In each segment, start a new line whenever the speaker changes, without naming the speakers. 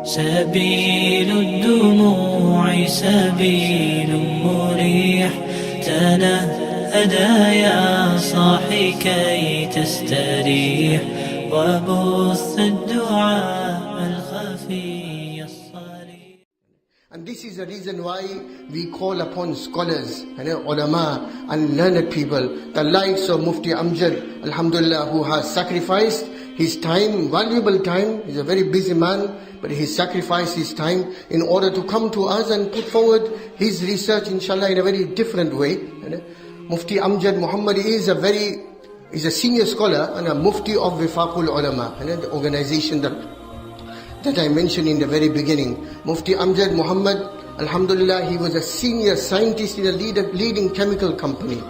سبيل الدموع سبيل مريح تنهدى يا صاحي كي تستريح وبث الدعاء الخفي الصريح.
And this is the reason why we call upon scholars and ulama and learned people, the likes of Mufti Amjad, alhamdulillah, who has sacrificed his time, valuable time. He's a very busy man, but he sacrificed his time in order to come to us and put forward his research, inshallah, in a very different way. Mufti Amjad Mohammed is a senior scholar and a Mufti of Wifaqul Ulama, the organization that I mentioned in the very beginning. Mufti Amjad Mohammed, alhamdulillah, he was a senior scientist in a leading chemical company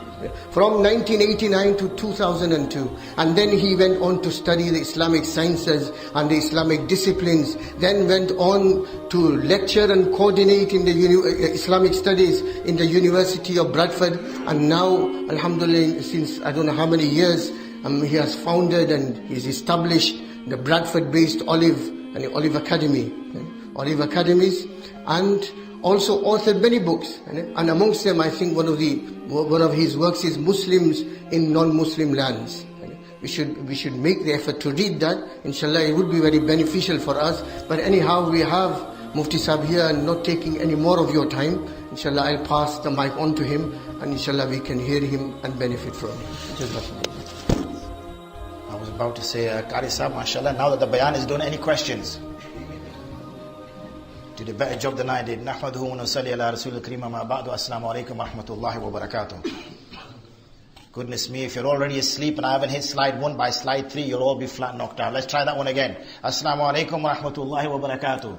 from 1989 to 2002. And then he went on to study the Islamic sciences and the Islamic disciplines, then went on to lecture and coordinate in the Islamic studies in the University of Bradford. And now, alhamdulillah, since I don't know how many years, he has founded and he's established the Bradford-based Olive Academy, Olive Academies, and also authored many books. And amongst them, I think one of his works is Muslims in non-Muslim lands. We should make the effort to read that. Inshallah, it would be very beneficial for us. But anyhow, we have Mufti Sahib here and not taking any more of your time. Inshallah, I'll pass the mic on to him, and inshallah, we can hear him and benefit from him.
I was about to say, Qari Sahib, mashallah, now that the bayan is done, any questions? Did a better job than I did. Nahmaduhu wa nusalli ala rasulil kareem ma ba'du. Assalamu alaikum wa rahmatullahi wa barakatuh. Goodness me, if you're already asleep and I haven't hit slide 1 by slide 3, you'll all be flat knocked out. Let's try that one again. Assalamu alaikum wa rahmatullahi wa barakatuh.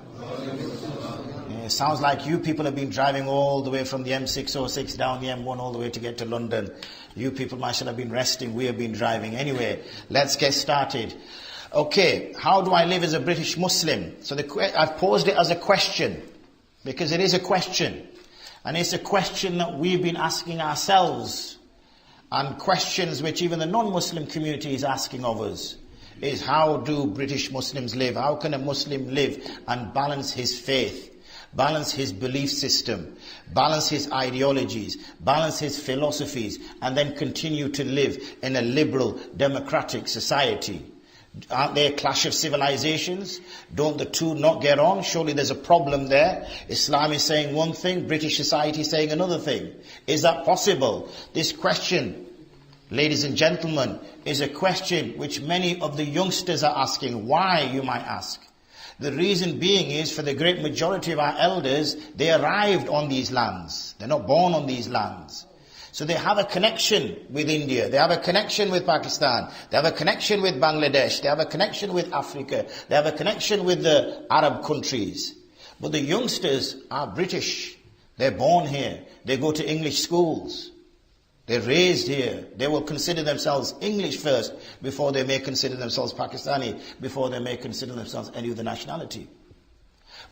Sounds like you people have been driving all the way from the M606 down the M1 all the way to get to London. You people, mashallah, have been resting. We have been driving. Anyway, let's get started. Okay, how do I live as a British Muslim? So I've posed it as a question, because it is a question. And it's a question that we've been asking ourselves, and questions which even the non-Muslim community is asking of us, is how do British Muslims live? How can a Muslim live and balance his faith, balance his belief system, balance his ideologies, balance his philosophies, and then continue to live in a liberal, democratic society? Aren't there a clash of civilizations? Don't the two not get on? Surely there's a problem there. Islam is saying one thing, British society is saying another thing. Is that possible? This question, ladies and gentlemen, is a question which many of the youngsters are asking. Why, you might ask? The reason being is, for the great majority of our elders, they arrived on these lands. They're not born on these lands. So they have a connection with India, they have a connection with Pakistan, they have a connection with Bangladesh, they have a connection with Africa, they have a connection with the Arab countries. But the youngsters are British. They're born here. They go to English schools. They're raised here. They will consider themselves English first before they may consider themselves Pakistani, before they may consider themselves any other nationality.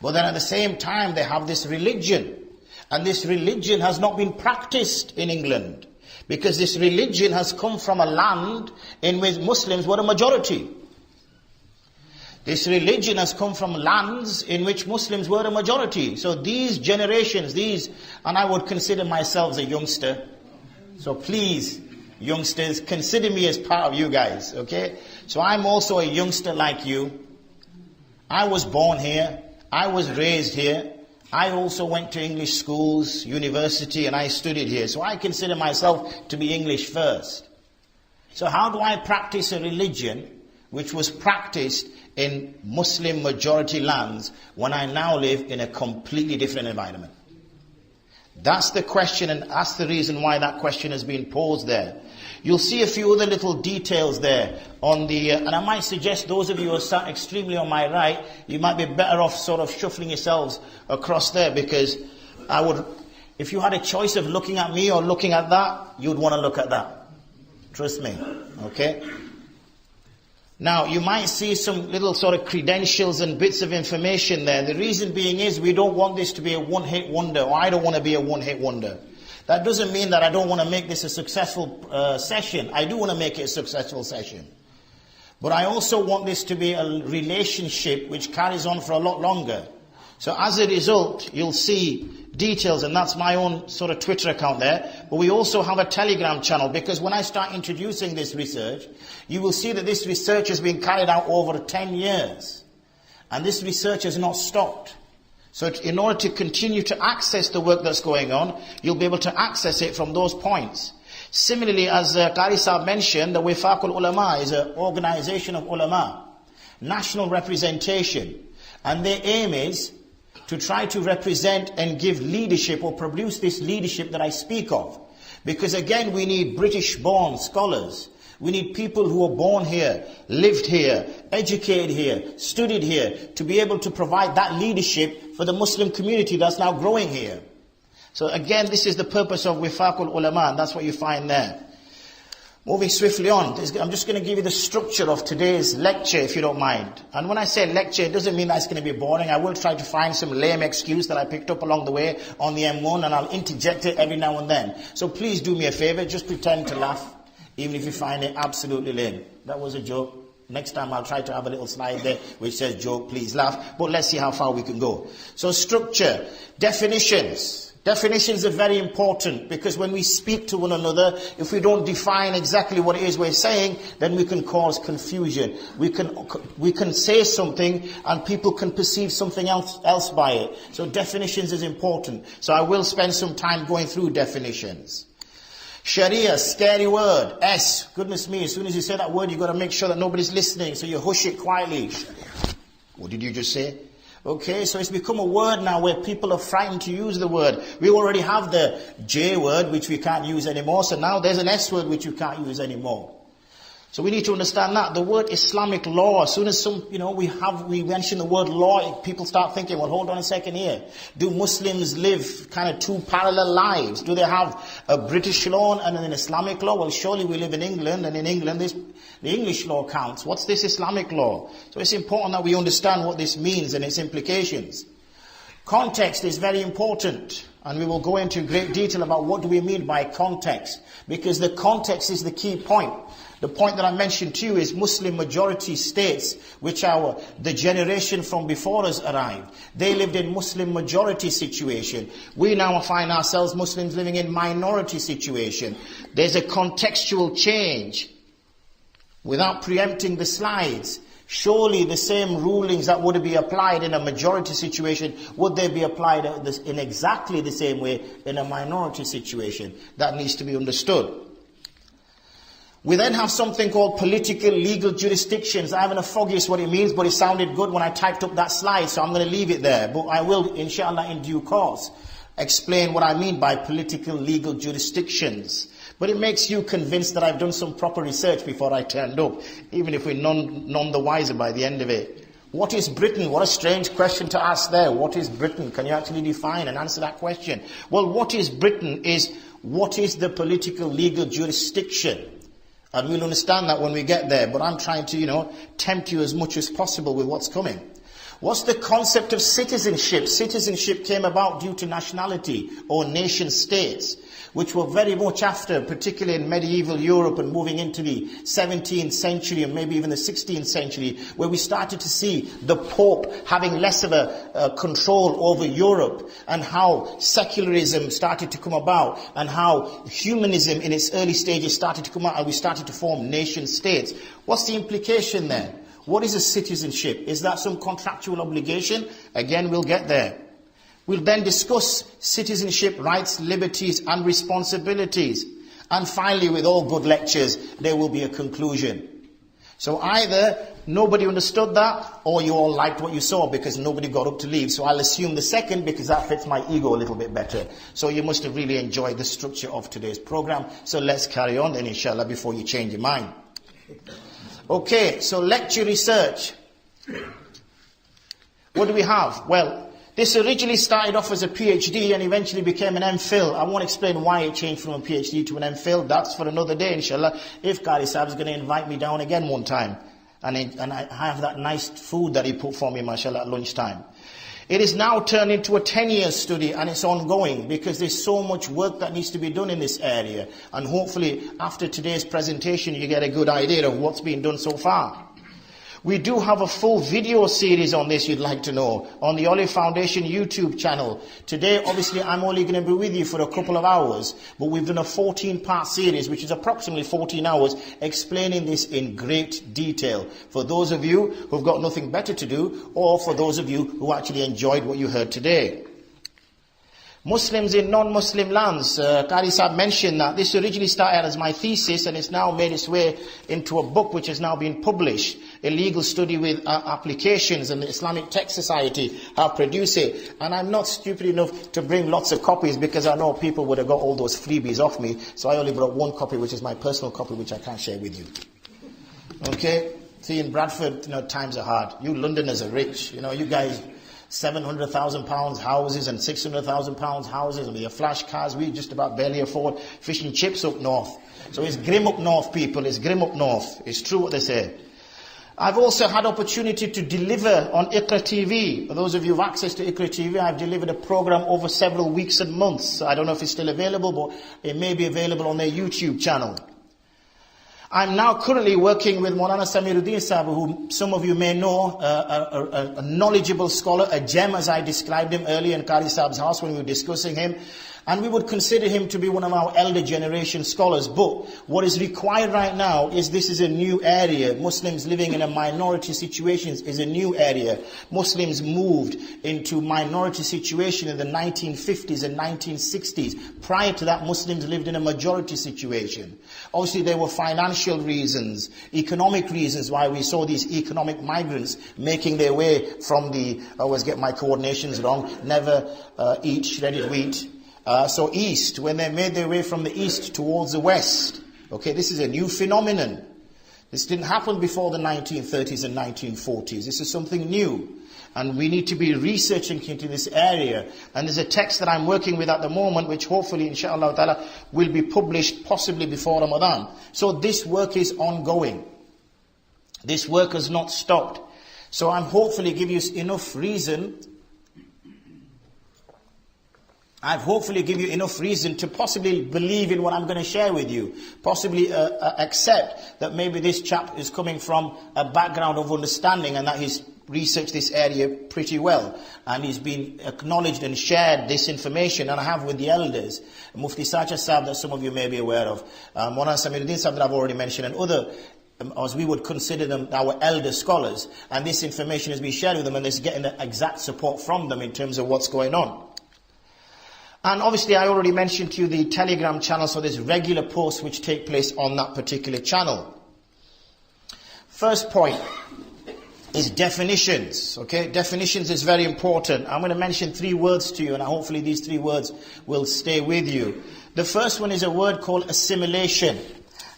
But then at the same time, they have this religion. And this religion has not been practiced in England, because this religion has come from a land in which Muslims were a majority. This religion has come from lands in which Muslims were a majority. So these generations, and I would consider myself a youngster. So please, youngsters, consider me as part of you guys, okay? So I'm also a youngster like you. I was born here. I was raised here. I also went to English schools, university, and I studied here. So I consider myself to be English first. So how do I practice a religion which was practiced in Muslim majority lands when I now live in a completely different environment? That's the question, and that's the reason why that question has been posed there. You'll see a few other little details there on the, and I might suggest those of you who are sat extremely on my right, you might be better off sort of shuffling yourselves across there, because I would, if you had a choice of looking at me or looking at that, you'd want to look at that. Trust me, okay? Now, you might see some little sort of credentials and bits of information there. The reason being is we don't want this to be a one-hit wonder, or I don't want to be a one-hit wonder. That doesn't mean that I don't want to make this a successful session. I do want to make it a successful session. But I also want this to be a relationship which carries on for a lot longer. So as a result, you'll see details, and that's my own sort of Twitter account there. But we also have a Telegram channel, because when I start introducing this research, you will see that this research has been carried out over 10 years. And this research has not stopped. So in order to continue to access the work that's going on, you'll be able to access it from those points. Similarly, as Qari Sahib mentioned, the Wifaqul Ulama is an organization of ulama, national representation. And their aim is to try to represent and give leadership, or produce this leadership that I speak of. Because again, we need British-born scholars. We need people who are born here, lived here, educated here, studied here, to be able to provide that leadership for the Muslim community that's now growing here. So again, this is the purpose of Wifaqul Ulama, and that's what you find there. Moving swiftly on, I'm just going to give you the structure of today's lecture, if you don't mind. And when I say lecture, it doesn't mean that it's going to be boring. I will try to find some lame excuse that I picked up along the way on the M1, and I'll interject it every now and then. So please do me a favor, just pretend to laugh, even if you find it absolutely lame. That was a joke. Next time I'll try to have a little slide there which says joke, please laugh. But let's see how far we can go. So structure, definitions. Definitions are very important, because when we speak to one another, if we don't define exactly what it is we're saying, then we can cause confusion. We can say something and people can perceive something else by it. So definitions is important. So I will spend some time going through definitions. Sharia, scary word. S, goodness me, as soon as you say that word, you've got to make sure that nobody's listening, so you hush it quietly. Sharia. What did you just say? Okay, so it's become a word now where people are frightened to use the word. We already have the J word, which we can't use anymore, so now there's an S word which you can't use anymore. So we need to understand that. The word Islamic law, as soon as we mention the word law, people start thinking, well, hold on a second here. Do Muslims live kind of two parallel lives? Do they have a British law and an Islamic law? Well, surely we live in England, and in England the English law counts. What's this Islamic law? So it's important that we understand what this means and its implications. Context is very important, and we will go into great detail about what do we mean by context, because the context is the key point. The point that I mentioned to you is Muslim majority states, which the generation from before us arrived. They lived in Muslim majority situation. We now find ourselves Muslims living in minority situation. There's a contextual change. Without preempting the slides, surely the same rulings that would be applied in a majority situation, would they be applied in exactly the same way in a minority situation? That needs to be understood. We then have something called political legal jurisdictions. I haven't a foggiest what it means, but it sounded good when I typed up that slide, so I'm going to leave it there. But I will, inshallah, in due course, explain what I mean by political legal jurisdictions. But it makes you convinced that I've done some proper research before I turned up, even if we're none the wiser by the end of it. What is Britain? What a strange question to ask there. What is Britain? Can you actually define and answer that question? Well, what is Britain is, what is the political legal jurisdiction? And we'll understand that when we get there, but I'm trying to, tempt you as much as possible with what's coming. What's the concept of citizenship? Citizenship came about due to nationality or nation states, which were very much after, particularly in medieval Europe and moving into the 17th century and maybe even the 16th century, where we started to see the Pope having less of a control over Europe, and how secularism started to come about, and how humanism in its early stages started to come out, and we started to form nation states. What's the implication there? What is a citizenship? Is that some contractual obligation? Again, we'll get there. We'll then discuss citizenship, rights, liberties and responsibilities. And finally, with all good lectures, there will be a conclusion. So either nobody understood that, or you all liked what you saw because nobody got up to leave. So I'll assume the second, because that fits my ego a little bit better. So you must have really enjoyed the structure of today's program. So let's carry on then, inshallah, before you change your mind. Okay, so lecture research. What do we have? Well, this originally started off as a PhD and eventually became an MPhil. I won't explain why it changed from a PhD to an MPhil. That's for another day, inshallah. If Qari Sahib is going to invite me down again one time. And I have that nice food that he put for me, mashallah, at lunchtime. It is now turned into a 10-year study, and it's ongoing because there's so much work that needs to be done in this area. And hopefully, after today's presentation, you get a good idea of what's been done so far. We do have a full video series on this, you'd like to know, on the Olive Foundation YouTube channel. Today, obviously, I'm only going to be with you for a couple of hours, but we've done a 14-part series, which is approximately 14 hours, explaining this in great detail. For those of you who've got nothing better to do, or for those of you who actually enjoyed what you heard today. Muslims in non-Muslim lands. Qari Sahib mentioned that this originally started as my thesis and it's now made its way into a book which has now been published. A legal study with applications, and the Islamic Tech Society have produced it. And I'm not stupid enough to bring lots of copies because I know people would have got all those freebies off me. So I only brought one copy, which is my personal copy, which I can't share with you. Okay? See, in Bradford, times are hard. You Londoners are rich. You guys... £700,000 houses and £600,000 houses, and with your flash cars, we just about barely afford fish and chips up north. So it's grim up north, people. It's grim up north. It's true what they say. I've also had opportunity to deliver on Iqra TV. For those of you who have access to Iqra TV, I've delivered a program over several weeks and months. I don't know if it's still available, but it may be available on their YouTube channel. I'm now currently working with Maulana Samiruddin Sahib, who some of you may know, a knowledgeable scholar, a gem as I described him earlier in Qari Sahib's house when we were discussing him. And we would consider him to be one of our elder generation scholars. But what is required right now is this is a new area. Muslims living in a minority situations is a new area. Muslims moved into minority situation in the 1950s and 1960s. Prior to that, Muslims lived in a majority situation. Obviously, there were financial reasons, economic reasons why we saw these economic migrants making their way from the, I always get my coordinations wrong, never eat shredded wheat. So east, when they made their way from the east towards the west. Okay, this is a new phenomenon. This didn't happen before the 1930s and 1940s. This is something new. And we need to be researching into this area. And there's a text that I'm working with at the moment, which hopefully, inshallah ta'ala, will be published possibly before Ramadan. So this work is ongoing. This work has not stopped. So I'm hopefully give you enough reason... I've hopefully give you enough reason to possibly believe in what I'm going to share with you. Possibly accept that maybe this chap is coming from a background of understanding and that he's researched this area pretty well. And he's been acknowledged and shared this information, and I have with the elders. Mufti Sacha Sahib, that some of you may be aware of. Maulana Samiruddin Sahib that I've already mentioned, and other, as we would consider them, our elder scholars. And this information has been shared with them, and they're getting the exact support from them in terms of what's going on. And obviously I already mentioned to you the Telegram channel, so there's regular posts which take place on that particular channel. First point is definitions. Okay, definitions is very important. I'm going to mention 3 words to you, and hopefully these 3 words will stay with you. The first one is a word called assimilation.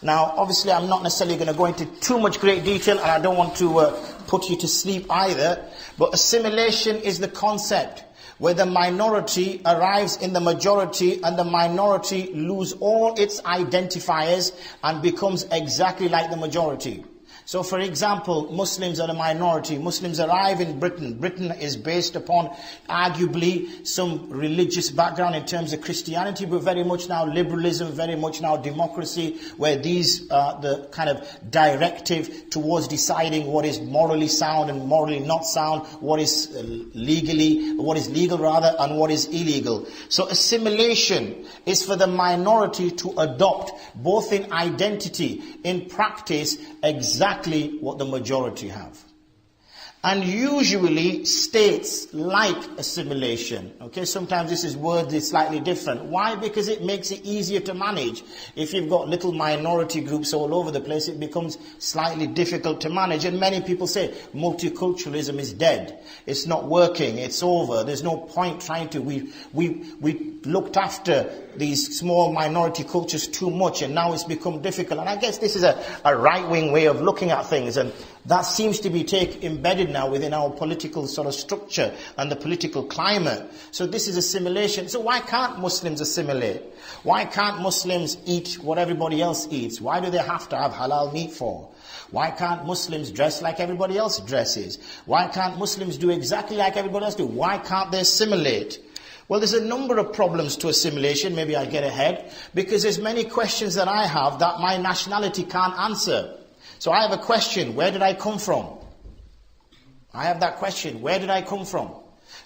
Now, obviously I'm not necessarily going to go into too much great detail, and I don't want to put you to sleep either, but assimilation is the concept where the minority arrives in the majority and the minority lose all its identifiers and becomes exactly like the majority. So for example, Muslims are a minority. Muslims arrive in Britain. Britain is based upon arguably some religious background in terms of Christianity, but very much now liberalism, very much now democracy, where these are the kind of directive towards deciding what is morally sound and morally not sound, what is legal rather, and what is illegal. So assimilation is for the minority to adopt, both in identity, in practice, exactly what the majority have. And usually states like assimilation. Okay, sometimes this is worded slightly different. Why? Because it makes it easier to manage. If you've got little minority groups all over the place, it becomes slightly difficult to manage. And many people say multiculturalism is dead. It's not working. It's over. There's no point trying to. We looked after these small minority cultures too much, and now it's become difficult. And I guess this is a right-wing way of looking at things, and that seems to be embedded now within our political sort of structure and the political climate. So this is assimilation. So why can't Muslims assimilate? Why can't Muslims eat what everybody else eats? Why do they have to have halal meat for? Why can't Muslims dress like everybody else dresses? Why can't Muslims do exactly like everybody else do? Why can't they assimilate? Well, there's a number of problems to assimilation. Maybe I get ahead, because there's many questions that I have that my nationality can't answer. So I have a question: where did I come from? I have that question. Where did I come from?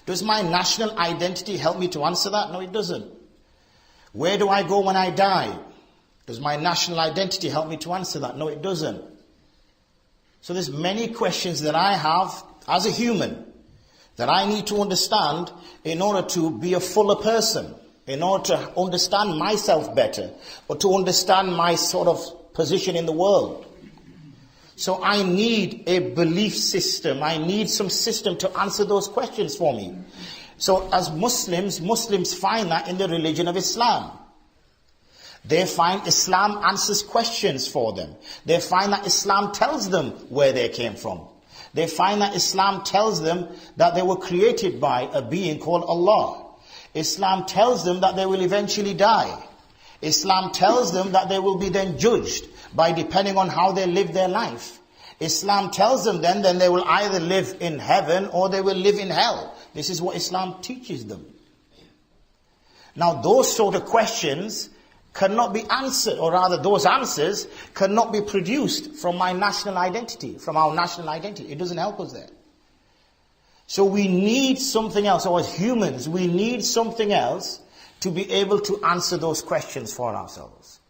Does my national identity help me to answer that? No, it doesn't. Where do I go when I die? Does my national identity help me to answer that? No, it doesn't. So there's many questions that I have as a human that I need to understand in order to be a fuller person, in order to understand myself better, or to understand my sort of position in the world. So I need a belief system. I need some system to answer those questions for me. So as Muslims find that in the religion of Islam. They find Islam answers questions for them. They find that Islam tells them where they came from. They find that Islam tells them that they were created by a being called Allah. Islam tells them that they will eventually die. Islam tells them that they will be then judged by depending on how they live their life. Islam tells them then they will either live in heaven or they will live in hell. This is what Islam teaches them. Now those sort of questions cannot be answered, or rather those answers cannot be produced from my national identity, from our national identity. It doesn't help us there. So we need something else, or as humans, we need something else to be able to answer those questions for ourselves.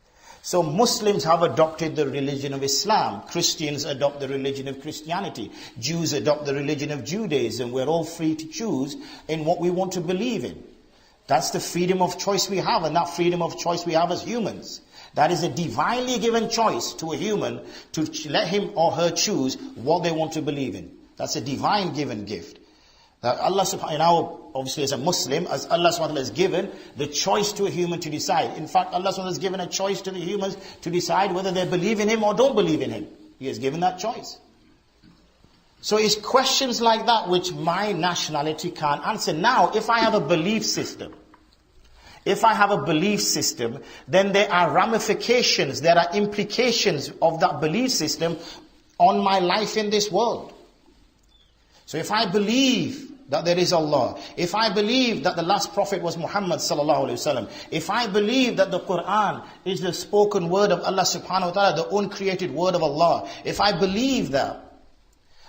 So Muslims have adopted the religion of Islam. Christians adopt the religion of Christianity. Jews adopt the religion of Judaism. We're all free to choose in what we want to believe in. That's the freedom of choice we have, and that freedom of choice we have as humans. That is a divinely given choice to a human to let him or her choose what they want to believe in. That's a divine given gift. That Allah subhanahu wa ta'ala, obviously as a Muslim, as Allah subhanahu wa ta'ala has given the choice to a human to decide. In fact, Allah subhanahu wa ta'ala has given a choice to the humans to decide whether they believe in Him or don't believe in Him. He has given that choice. So it's questions like that which my nationality can't answer. Now, if I have a belief system, then there are ramifications, there are implications of that belief system on my life in this world. So if I believe that there is Allah, if I believe that the last prophet was Muhammad sallallahu alaihi wasallam, if I believe that the Quran is the spoken word of Allah subhanahu wa ta'ala, the uncreated word of Allah, if I believe that,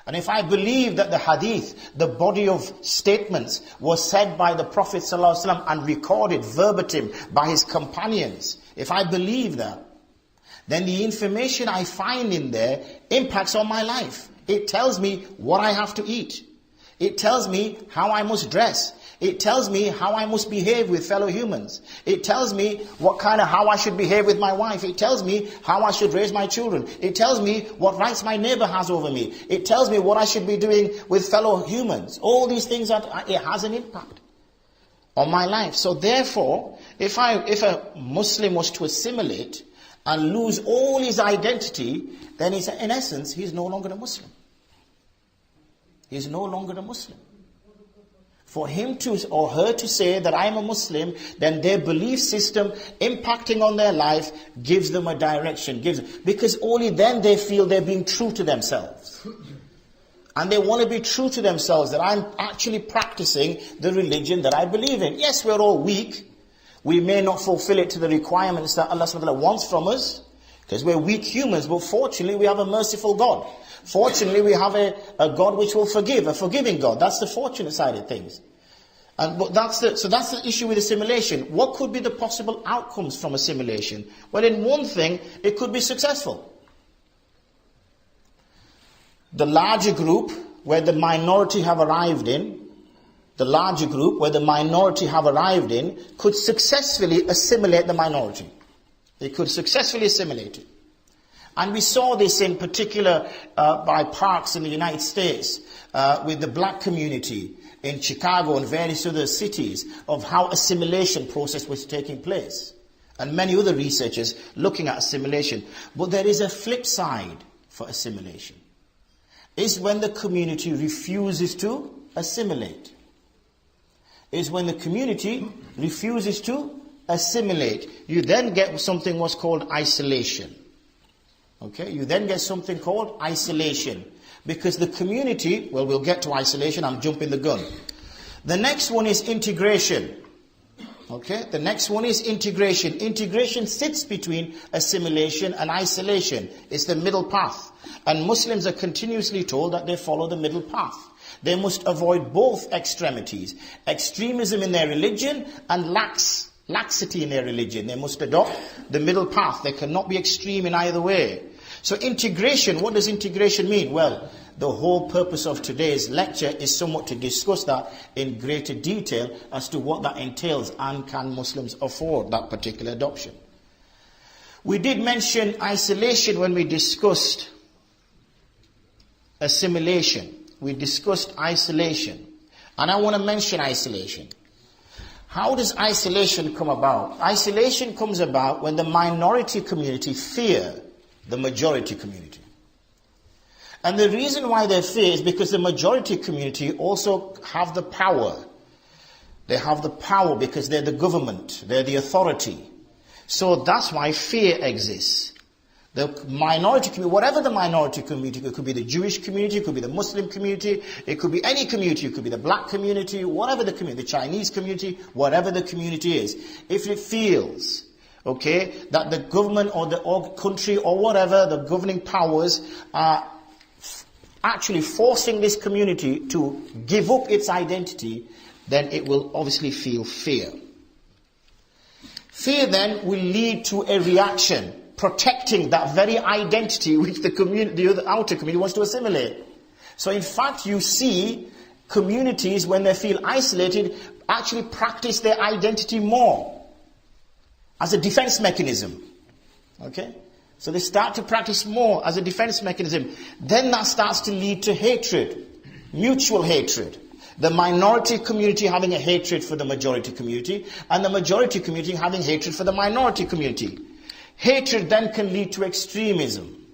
and if I believe that the hadith, the body of statements, was said by the Prophet ﷺ and recorded verbatim by his companions, if I believe that, then the information I find in there impacts on my life. It tells me what I have to eat. It tells me how I must dress. It tells me how I must behave with fellow humans. It tells me how I should behave with my wife. It tells me how I should raise my children. It tells me what rights my neighbor has over me. It tells me what I should be doing with fellow humans. All these things, it has an impact on my life. So therefore, if a Muslim was to assimilate and lose all his identity, then in essence, he's no longer a Muslim. He's no longer a Muslim. For him to or her to say that I'm a Muslim, then their belief system impacting on their life gives them a direction. Because only then they feel they're being true to themselves. And they want to be true to themselves, that I'm actually practicing the religion that I believe in. Yes, we're all weak. We may not fulfill it to the requirements that Allah subhanahu wa ta'ala wants from us, because we're weak humans, but fortunately we have a merciful God. Fortunately we have a God which will forgive, a forgiving God. That's the fortunate side of things. So that's the issue with assimilation. What could be the possible outcomes from assimilation? Well, in one thing, it could be successful. The larger group where the minority have arrived in, could successfully assimilate the minority. They could successfully assimilate it. And we saw this in particular by parks in the United States with the black community in Chicago and various other cities, of how assimilation process was taking place. And many other researchers looking at assimilation. But there is a flip side for assimilation. Is when the community refuses to assimilate. Is when the community refuses to assimilate. You then get something what's called isolation. Okay, you then get something called isolation. Because the community, well, we'll get to isolation, I'm jumping the gun. The next one is integration. Okay, the next one is integration. Integration sits between assimilation and isolation. It's the middle path. And Muslims are continuously told that they follow the middle path. They must avoid both extremities. Extremism in their religion and laxity in their religion. They must adopt the middle path. They cannot be extreme in either way. So integration, what does integration mean? Well, the whole purpose of today's lecture is somewhat to discuss that in greater detail as to what that entails, and can Muslims afford that particular adoption. We did mention isolation when we discussed assimilation. We discussed isolation. And I want to mention isolation. How does isolation come about? Isolation comes about when the minority community fear the majority community. And the reason why they fear is because the majority community also have the power. They have the power because they're the government, they're the authority. So that's why fear exists. The minority community, whatever the minority community, it could be the Jewish community, it could be the Muslim community, it could be any community, it could be the black community, whatever the community, the Chinese community, whatever the community is. If it feels, okay, that the government or the country or whatever, the governing powers are actually forcing this community to give up its identity, then it will obviously feel fear. Fear then will lead to a reaction, protecting that very identity which the community, the outer community wants to assimilate. So in fact, you see communities, when they feel isolated, actually practice their identity more as a defense mechanism. Okay? So they start to practice more as a defense mechanism. Then that starts to lead to hatred, mutual hatred. The minority community having a hatred for the majority community, and the majority community having hatred for the minority community. Hatred then can lead to extremism.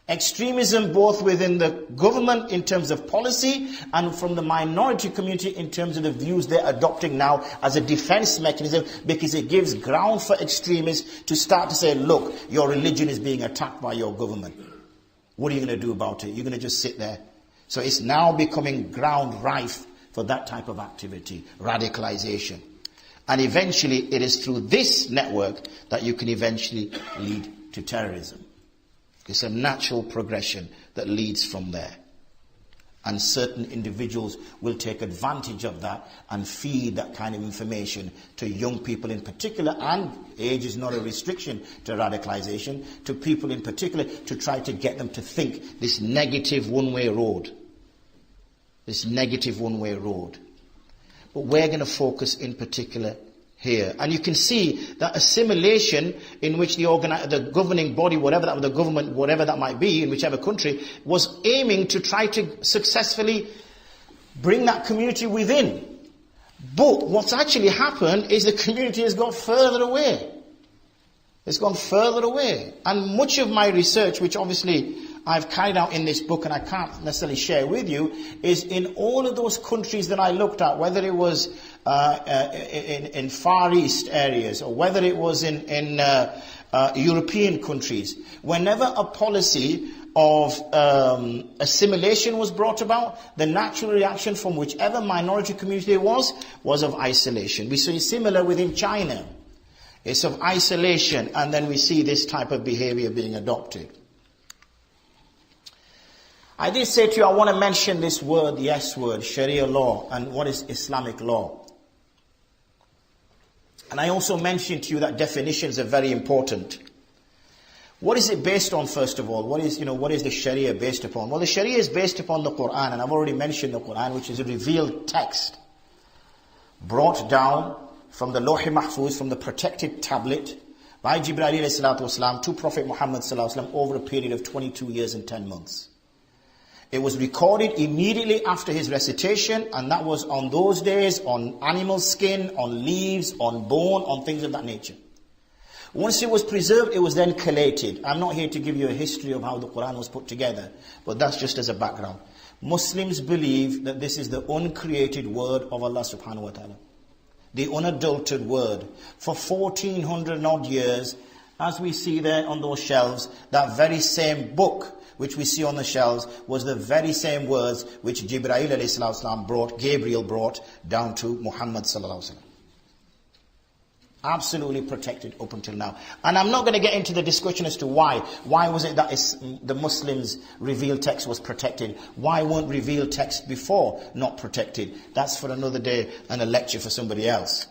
Extremism both within the government in terms of policy and from the minority community in terms of the views they're adopting now as a defense mechanism, because it gives ground for extremists to start to say, look, your religion is being attacked by your government. What are you going to do about it? You're going to just sit there. So it's now becoming ground rife for that type of activity, radicalization. And eventually it is through this network that you can eventually lead to terrorism. It's a natural progression that leads from there. And certain individuals will take advantage of that and feed that kind of information to young people in particular, and age is not a restriction to radicalization, to people in particular, to try to get them to think this negative one-way road. This negative one-way road. But we're going to focus in particular here. And you can see that assimilation in which the governing body, whatever that, the government, whatever that might be, in whichever country, was aiming to try to successfully bring that community within. But what's actually happened is the community has gone further away. It's gone further away. And much of my research, which obviously I've carried out in this book and I can't necessarily share with you, is in all of those countries that I looked at, whether it was in Far East areas or whether it was in European countries, whenever a policy of assimilation was brought about, the natural reaction from whichever minority community was of isolation. We see similar within China. It's of isolation, and then we see this type of behavior being adopted. I did say to you, I want to mention this word, the S word, Sharia law, and what is Islamic law. And I also mentioned to you that definitions are very important. What is it based on, first of all? What is the Sharia based upon? Well, the Sharia is based upon the Quran, and I've already mentioned the Quran, which is a revealed text brought down from the Lawh Mahfuz, from the protected tablet, by Jibreel alayhi salatu wasalam to Prophet Muhammad sallallahu alaihi wasallam over a period of 22 years and 10 months. It was recorded immediately after his recitation, and that was on those days on animal skin, on leaves, on bone, on things of that nature. Once it was preserved, it was then collated. I'm not here to give you a history of how the Quran was put together, but that's just as a background. Muslims believe that this is the uncreated word of Allah subhanahu wa ta'ala. The unadulterated word. For 1400 odd years, as we see there on those shelves, that very same book which we see on the shelves was the very same words which Jibreel alayhi salam brought, Gabriel brought down to Muhammad sallallahu alaihi wasallam. Absolutely protected up until now. And I'm not going to get into the discussion as to why. Why was it that the Muslims' revealed text was protected? Why weren't revealed text before not protected? That's for another day and a lecture for somebody else.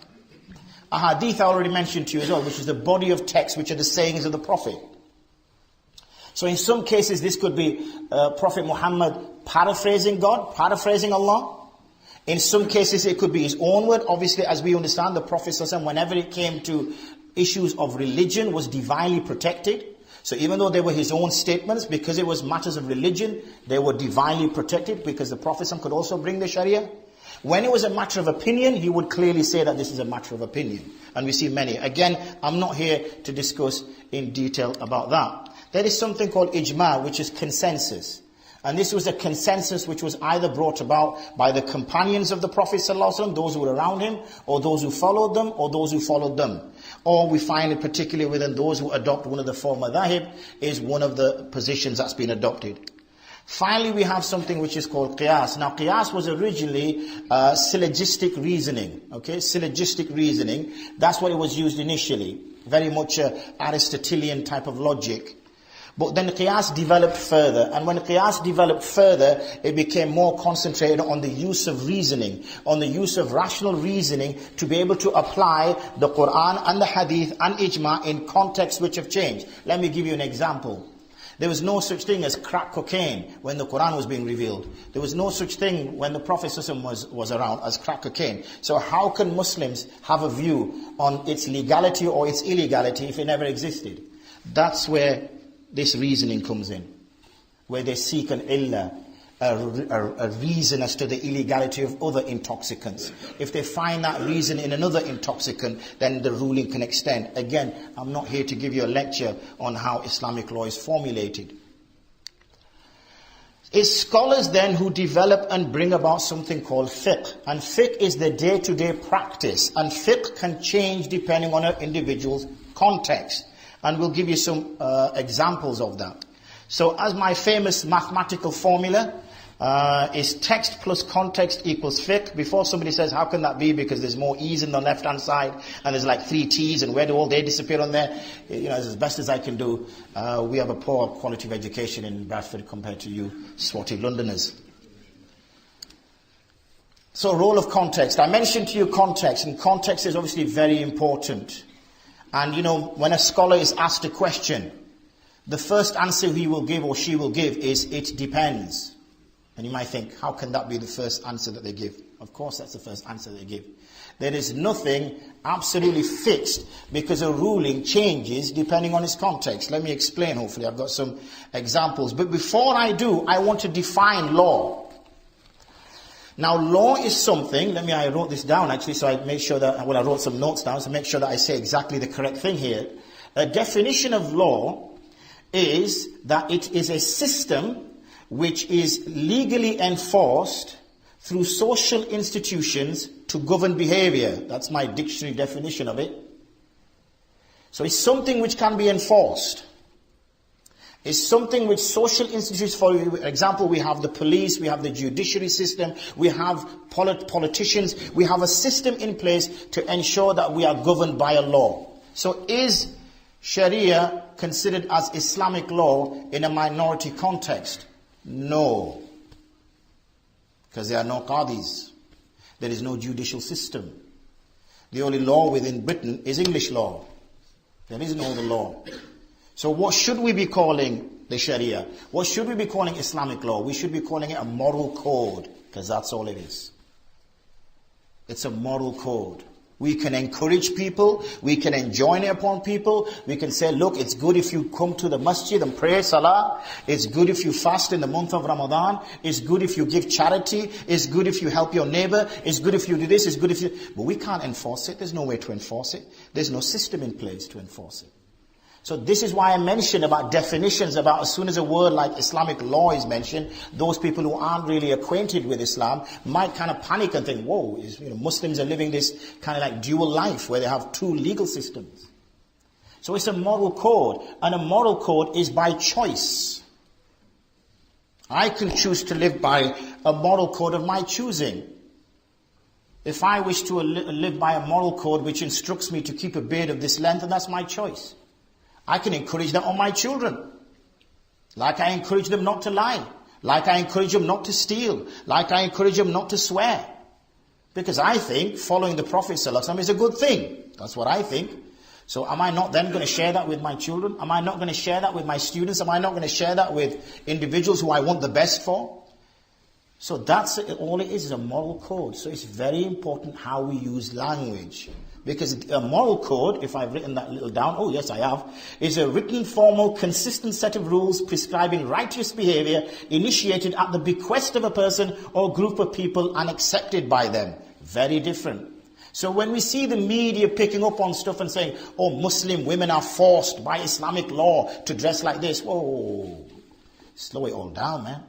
A hadith I already mentioned to you as well, which is the body of text, which are the sayings of the Prophet. So in some cases this could be Prophet Muhammad paraphrasing God, paraphrasing Allah. In some cases it could be his own word. Obviously, as we understand, the Prophet ﷺ, whenever it came to issues of religion, was divinely protected. So even though they were his own statements, because it was matters of religion, they were divinely protected, because the Prophet ﷺ could also bring the Sharia. When it was a matter of opinion, he would clearly say that this is a matter of opinion. And we see many. Again, I'm not here to discuss in detail about that. There is something called ijma, which is consensus. And this was a consensus which was either brought about by the companions of the Prophet ﷺ, those who were around him, or those who followed them, or those who followed them. Or we find it particularly within those who adopt one of the four madhahib, is one of the positions that's been adopted. Finally, we have something which is called qiyas. Now, qiyas was originally syllogistic reasoning. Okay, syllogistic reasoning. That's what it was used initially. Very much Aristotelian type of logic. But then qiyas developed further, and when qiyas developed further, it became more concentrated on the use of reasoning, on the use of rational reasoning to be able to apply the Quran and the Hadith and Ijma in contexts which have changed. Let me give you an example. There was no such thing as crack cocaine when the Quran was being revealed. There was no such thing when the Prophet ﷺ was around as crack cocaine. So how can Muslims have a view on its legality or its illegality if it never existed? That's where this reasoning comes in, where they seek an illah, a reason as to the illegality of other intoxicants. If they find that reason in another intoxicant, then the ruling can extend. Again, I'm not here to give you a lecture on how Islamic law is formulated. It's scholars then who develop and bring about something called fiqh. And fiqh is the day-to-day practice. And fiqh can change depending on an individual's context. And we'll give you some examples of that. So as my famous mathematical formula is text plus context equals fiqh. Before somebody says, how can that be? Because there's more E's in the left-hand side, and there's like 3 T's, and where do all they disappear on there? You know, as best as I can do, we have a poor quality of education in Bradford compared to you swatty Londoners. So role of context. I mentioned to you context, and context is obviously very important. And you know, when a scholar is asked a question, the first answer he will give or she will give is, it depends. And you might think, how can that be the first answer that they give? Of course that's the first answer they give. There is nothing absolutely fixed, because a ruling changes depending on its context. Let me explain, hopefully I've got some examples. But before I do, I want to define law. Now law is something, I wrote this down actually, so I made sure that, I wrote some notes down, so make sure that I say exactly the correct thing here. A definition of law is that it is a system which is legally enforced through social institutions to govern behavior. That's my dictionary definition of it. So it's something which can be enforced. It's something which social institutions, for example, we have the police, we have the judiciary system, we have politicians, we have a system in place to ensure that we are governed by a law. So is Sharia considered as Islamic law in a minority context? No. Because there are no qadis. There is no judicial system. The only law within Britain is English law. There is no other law. So what should we be calling the Sharia? What should we be calling Islamic law? We should be calling it a moral code, because that's all it is. It's a moral code. We can encourage people, we can enjoin it upon people, we can say, look, it's good if you come to the masjid and pray salah, it's good if you fast in the month of Ramadan, it's good if you give charity, it's good if you help your neighbor, it's good if you do this, it's good if you... But we can't enforce it, there's no way to enforce it, there's no system in place to enforce it. So this is why I mentioned about definitions, about as soon as a word like Islamic law is mentioned, those people who aren't really acquainted with Islam might kind of panic and think, whoa, Muslims are living this kind of like dual life where they have two legal systems. So it's a moral code, and a moral code is by choice. I can choose to live by a moral code of my choosing. If I wish to live by a moral code which instructs me to keep a beard of this length, and that's my choice. I can encourage that on my children. Like I encourage them not to lie. Like I encourage them not to steal. Like I encourage them not to swear. Because I think following the Prophet ﷺ is a good thing. That's what I think. So am I not then going to share that with my children? Am I not going to share that with my students? Am I not going to share that with individuals who I want the best for? So that's all it is a moral code. So it's very important how we use language. Because a moral code, if I've written that little down, oh yes I have, is a written, formal, consistent set of rules prescribing righteous behavior initiated at the bequest of a person or group of people and accepted by them. Very different. So when we see the media picking up on stuff and saying, oh, Muslim women are forced by Islamic law to dress like this, whoa, slow it all down, man.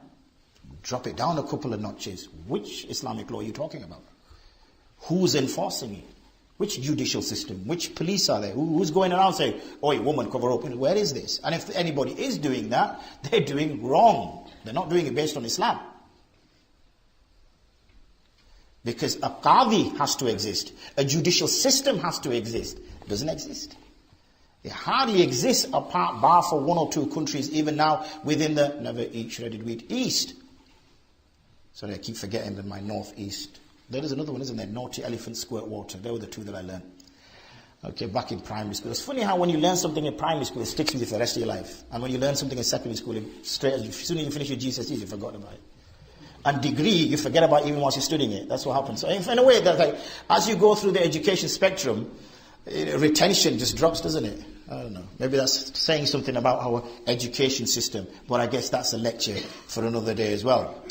Drop it down a couple of notches. Which Islamic law are you talking about? Who's enforcing it? Which judicial system? Which police are there? Who's going around saying, oi, woman, cover up? Where is this? And if anybody is doing that, they're doing wrong. They're not doing it based on Islam. Because a qadi has to exist. A judicial system has to exist. It doesn't exist. It hardly exists apart bar for one or two countries, even now within the never eat shredded wheat east. Sorry, I keep forgetting that my northeast. There is another one, isn't there? Naughty elephant, squirt water. They were the two that I learned. Okay, back in primary school. It's funny how when you learn something in primary school, it sticks with you for the rest of your life. And when you learn something in secondary school, as soon as you finish your GCSEs, you forgot about it. And degree, you forget about even whilst you're studying it. That's what happens. So in a way, that like, as you go through the education spectrum, retention just drops, doesn't it? I don't know. Maybe that's saying something about our education system. But I guess that's a lecture for another day as well.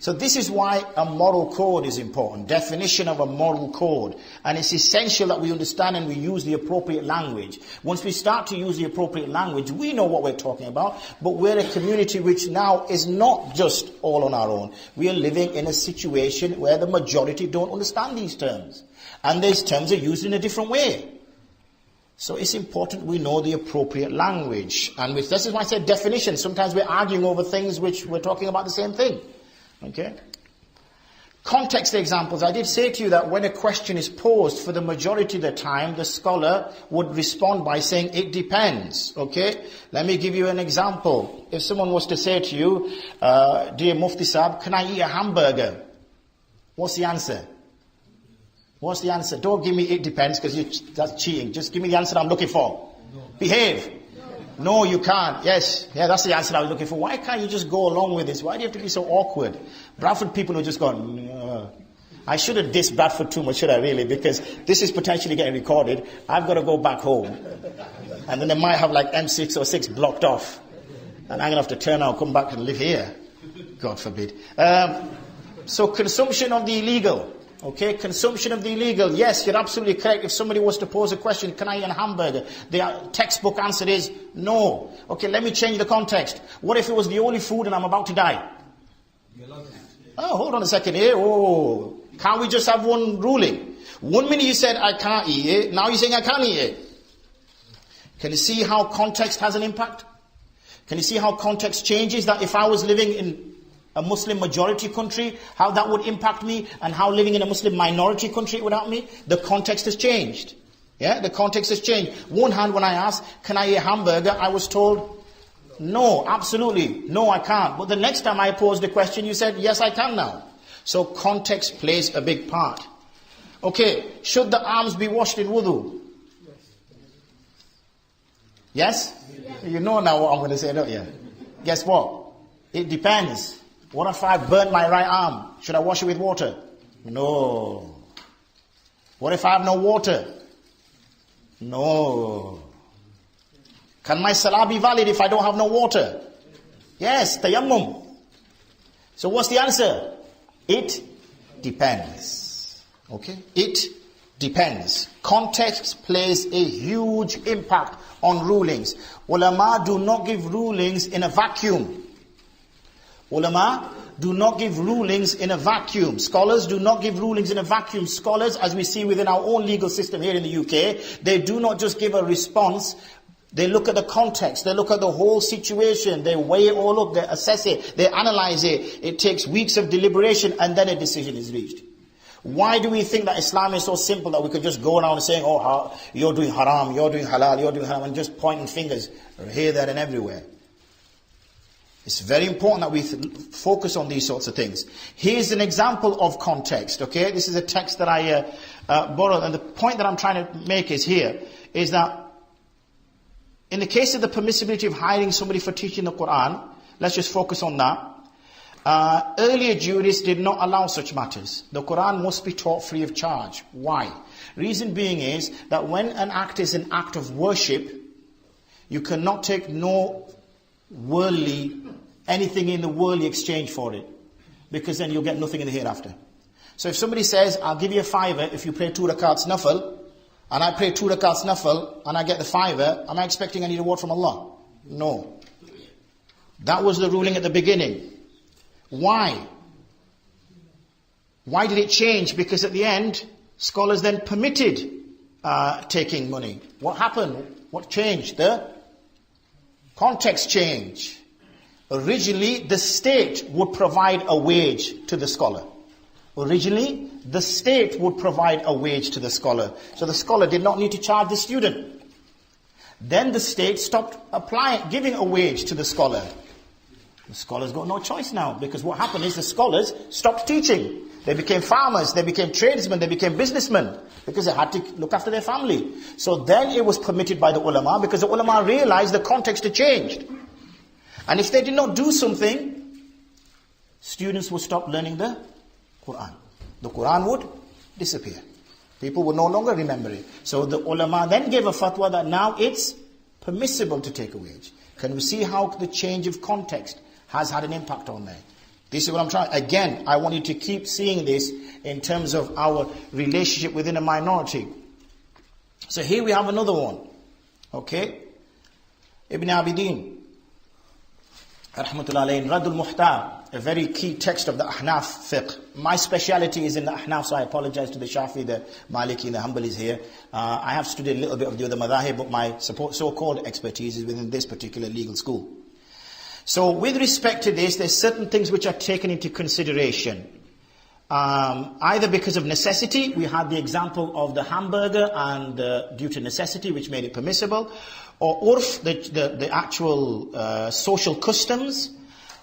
So this is why a moral code is important. Definition of a moral code. And it's essential that we understand and we use the appropriate language. Once we start to use the appropriate language, we know what we're talking about. But we're a community which now is not just all on our own. We are living in a situation where the majority don't understand these terms. And these terms are used in a different way. So it's important we know the appropriate language. And this is why I said definition. Sometimes we're arguing over things which we're talking about the same thing. Okay? Context examples. I did say to you that when a question is posed, for the majority of the time, the scholar would respond by saying, it depends. Okay? Let me give you an example. If someone was to say to you, dear Mufti Sahib, can I eat a hamburger? What's the answer? What's the answer? Don't give me it depends, because that's cheating. Just give me the answer I'm looking for. No. Behave. No, you can't. Yes. Yeah, that's the answer I was looking for. Why can't you just go along with this? Why do you have to be so awkward? Bradford people are just going, I shouldn't diss Bradford too much, should I really? Because this is potentially getting recorded. I've got to go back home. And then they might have like M6 or 6 blocked off. And I'm going to have to turn out and come back and live here. God forbid. So consumption of the illegal. Okay, consumption of the illegal. Yes, you're absolutely correct. If somebody was to pose a question, can I eat a hamburger? The textbook answer is no. Okay, let me change the context. What if it was the only food and I'm about to die? Oh, hold on a second here. Oh, can't we just have one ruling? 1 minute you said I can't eat it. Now you're saying I can eat it. Can you see how context has an impact? Can you see how context changes? That if I was living in a Muslim majority country, how that would impact me, and how living in a Muslim minority country would help me. The context has changed. Yeah, the context has changed. One hand when I asked, can I eat a hamburger? I was told, no, absolutely, no, I can't. But the next time I posed the question, you said, yes, I can now. So context plays a big part. Okay, should the arms be washed in wudu? Yes? You know now what I'm going to say, don't you? Guess what? It depends. What if I burn my right arm? Should I wash it with water? No. What if I have no water? No. Can my salah be valid if I don't have no water? Yes, tayammum. So what's the answer? It depends. Okay? It depends. Context plays a huge impact on rulings. Ulama do not give rulings in a vacuum. Ulama do not give rulings in a vacuum. Scholars do not give rulings in a vacuum. Scholars, as we see within our own legal system here in the UK, they do not just give a response. They look at the context. They look at the whole situation. They weigh it all up. They assess it. They analyze it. It takes weeks of deliberation and then a decision is reached. Why do we think that Islam is so simple that we could just go around saying, oh, you're doing haram, you're doing halal, you're doing haram, and just pointing fingers here, there, and everywhere? It's very important that we focus on these sorts of things. Here's an example of context, okay? This is a text that I borrowed, and the point that I'm trying to make is that in the case of the permissibility of hiring somebody for teaching the Quran, let's just focus on that. Earlier jurists did not allow such matters. The Quran must be taught free of charge. Why? Reason being is that when an act is an act of worship, you cannot take anything in the worldly exchange for it, because then you'll get nothing in the hereafter. So if somebody says, I'll give you a $5 if you pray 2 rakats nafil, and I pray 2 rakats nafil, and I get the $5, am I expecting any reward from Allah? No. That was the ruling at the beginning. Why? Why did it change? Because at the end, scholars then permitted taking money. What happened? What changed? The context change. Originally, the state would provide a wage to the scholar. Originally, the state would provide a wage to the scholar. So the scholar did not need to charge the student. Then the state stopped giving a wage to the scholar. The scholars got no choice now, because what happened is the scholars stopped teaching. They became farmers, they became tradesmen, they became businessmen, because they had to look after their family. So then it was permitted by the ulama, because the ulama realized the context had changed. And if they did not do something, students would stop learning the Quran. The Quran would disappear. People would no longer remember it. So the ulama then gave a fatwa that now it's permissible to take a wage. Can we see how the change of context has had an impact on there? This is what I'm trying. Again, I want you to keep seeing this in terms of our relationship within a minority. So here we have another one. Okay? Ibn Abidin, rahmatullah alayhi, Radul Muhtar, a very key text of the Ahnaf fiqh. My speciality is in the Ahnaf, so I apologize to the Shafi, the Maliki, and the Hanbalis here. I have studied a little bit of the other madhahib, but my so-called expertise is within this particular legal school. So with respect to this, there's certain things which are taken into consideration. Either because of necessity, we had the example of the hamburger, and due to necessity, which made it permissible, or urf, the actual social customs,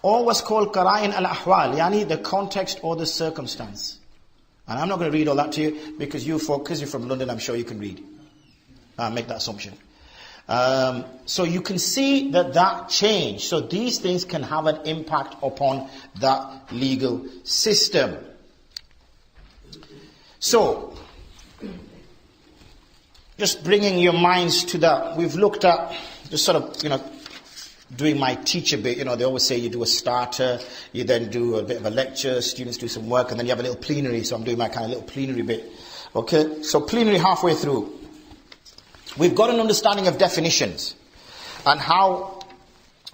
or what's called qara'in al-ahwal, yani the context or the circumstance. And I'm not going to read all that to you, because you're from London, I'm sure you can read. Make that assumption. So you can see that change. So these things can have an impact upon that legal system. So, just bringing your minds to that, we've looked at, just sort of, doing my teacher bit. They always say you do a starter, you then do a bit of a lecture, students do some work, and then you have a little plenary. So I'm doing my kind of little plenary bit. Okay, so plenary halfway through. We've got an understanding of definitions and how,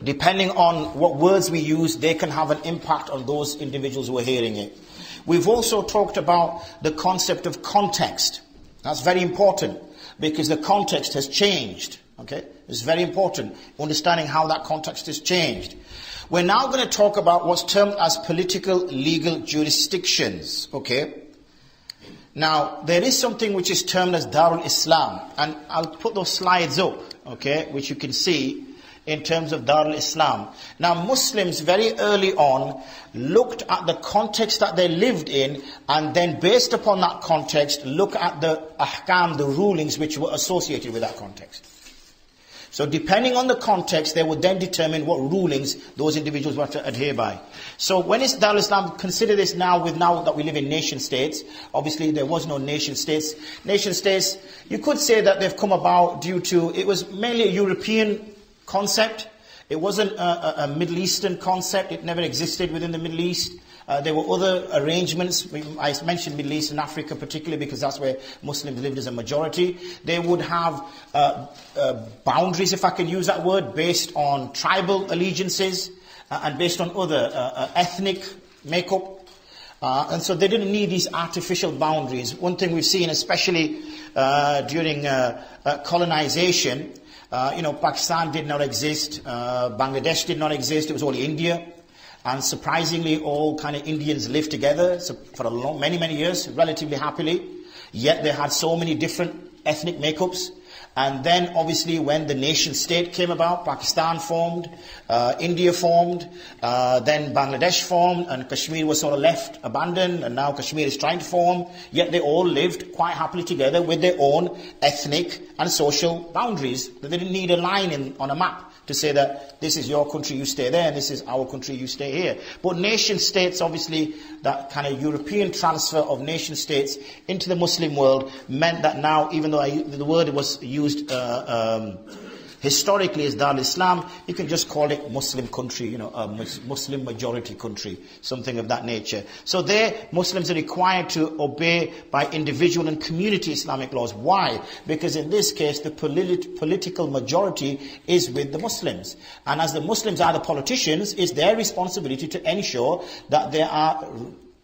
depending on what words we use, they can have an impact on those individuals who are hearing it. We've also talked about the concept of context. That's very important, because the context has changed. Okay, it's very important, understanding how that context has changed. We're now going to talk about what's termed as political legal jurisdictions. Okay. Now, there is something which is termed as Darul Islam, and I'll put those slides up, okay, which you can see in terms of Darul Islam. Now, Muslims very early on looked at the context that they lived in, and then based upon that context, look at the ahkam, the rulings which were associated with that context. So depending on the context, they would then determine what rulings those individuals were to adhere by. So when it's Darul Islam, consider this now that we live in nation states. Obviously there was no nation states. Nation states, you could say that they've come about due to, it was mainly a European concept. It wasn't a Middle Eastern concept. It never existed within the Middle East. There were other arrangements. I mentioned Middle East and Africa particularly because that's where Muslims lived as a majority. They would have boundaries, if I can use that word, based on tribal allegiances and based on other ethnic makeup. And so they didn't need these artificial boundaries. One thing we've seen, especially during colonization, Pakistan did not exist, Bangladesh did not exist, it was only India. And surprisingly, all kind of Indians lived together for many years, relatively happily. Yet they had so many different ethnic makeups. And then obviously when the nation state came about, Pakistan formed, India formed, then Bangladesh formed, and Kashmir was sort of left abandoned, and now Kashmir is trying to form. Yet they all lived quite happily together with their own ethnic and social boundaries. They didn't need a line on a map to say that this is your country, you stay there, and this is our country, you stay here. But nation states, obviously, that kind of European transfer of nation states into the Muslim world meant that now, even though the word was used historically as Dar al-Islam, you can just call it Muslim country, a Muslim majority country, something of that nature. So there, Muslims are required to obey by individual and community Islamic laws. Why? Because in this case, the political majority is with the Muslims. And as the Muslims are the politicians, it's their responsibility to ensure that they are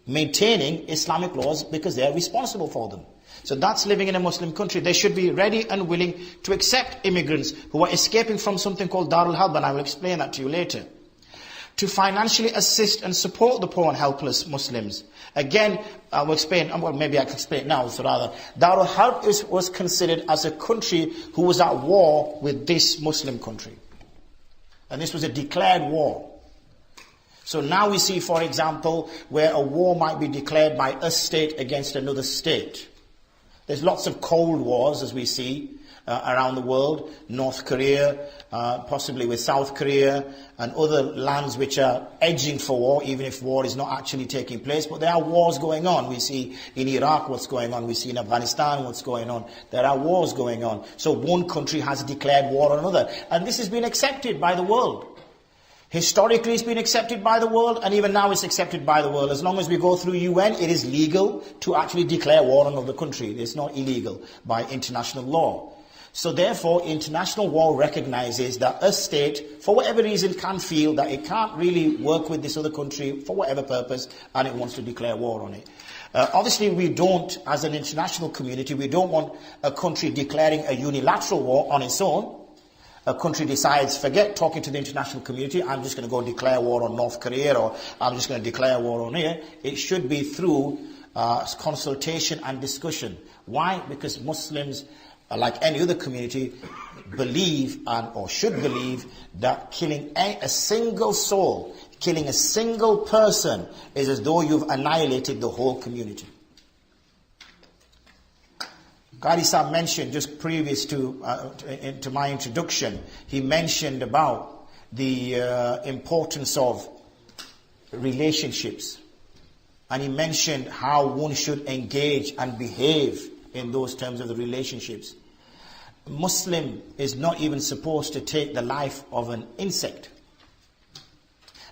maintaining Islamic laws because they are responsible for them. So that's living in a Muslim country. They should be ready and willing to accept immigrants who are escaping from something called Dar al-Harb, and I will explain that to you later. To financially assist and support the poor and helpless Muslims. Again, I will explain, well, maybe I can explain it now, so rather. Dar al-Harb was considered as a country who was at war with this Muslim country. And this was a declared war. So now we see, for example, where a war might be declared by a state against another state. There's lots of cold wars, as we see, around the world. North Korea, possibly with South Korea, and other lands which are edging for war, even if war is not actually taking place. But there are wars going on. We see in Iraq what's going on. We see in Afghanistan what's going on. There are wars going on. So one country has declared war on another. And this has been accepted by the world. Historically, it's been accepted by the world, and even now it's accepted by the world. As long as we go through UN, it is legal to actually declare war on another country. It's not illegal by international law. So therefore, international law recognizes that a state, for whatever reason, can feel that it can't really work with this other country for whatever purpose, and it wants to declare war on it. Obviously, we don't, as an international community, we don't want a country declaring a unilateral war on its own. A country decides, forget talking to the international community, I'm just going to go declare war on North Korea, or I'm just going to declare war on here. It should be through consultation and discussion. Why? Because Muslims, like any other community, believe or should believe that killing a single soul, killing a single person, is as though you've annihilated the whole community. Qari Sahib mentioned just previous to my introduction, he mentioned about the importance of relationships. And he mentioned how one should engage and behave in those terms of the relationships. A Muslim is not even supposed to take the life of an insect.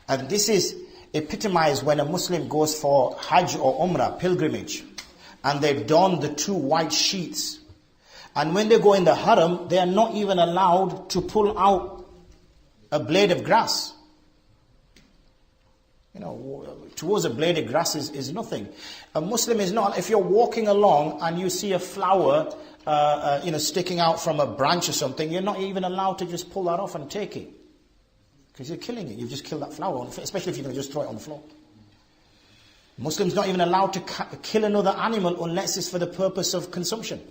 And this is epitomized when a Muslim goes for Hajj or Umrah, pilgrimage. And they've donned the 2 white sheets. And when they go in the haram, they are not even allowed to pull out a blade of grass. Towards a blade of grass is nothing. A Muslim is not. If you're walking along and you see a flower, sticking out from a branch or something, you're not even allowed to just pull that off and take it. Because you're killing it. You've just killed that flower, especially if you're going to just throw it on the floor. Muslims not even allowed to kill another animal unless it's for the purpose of consumption.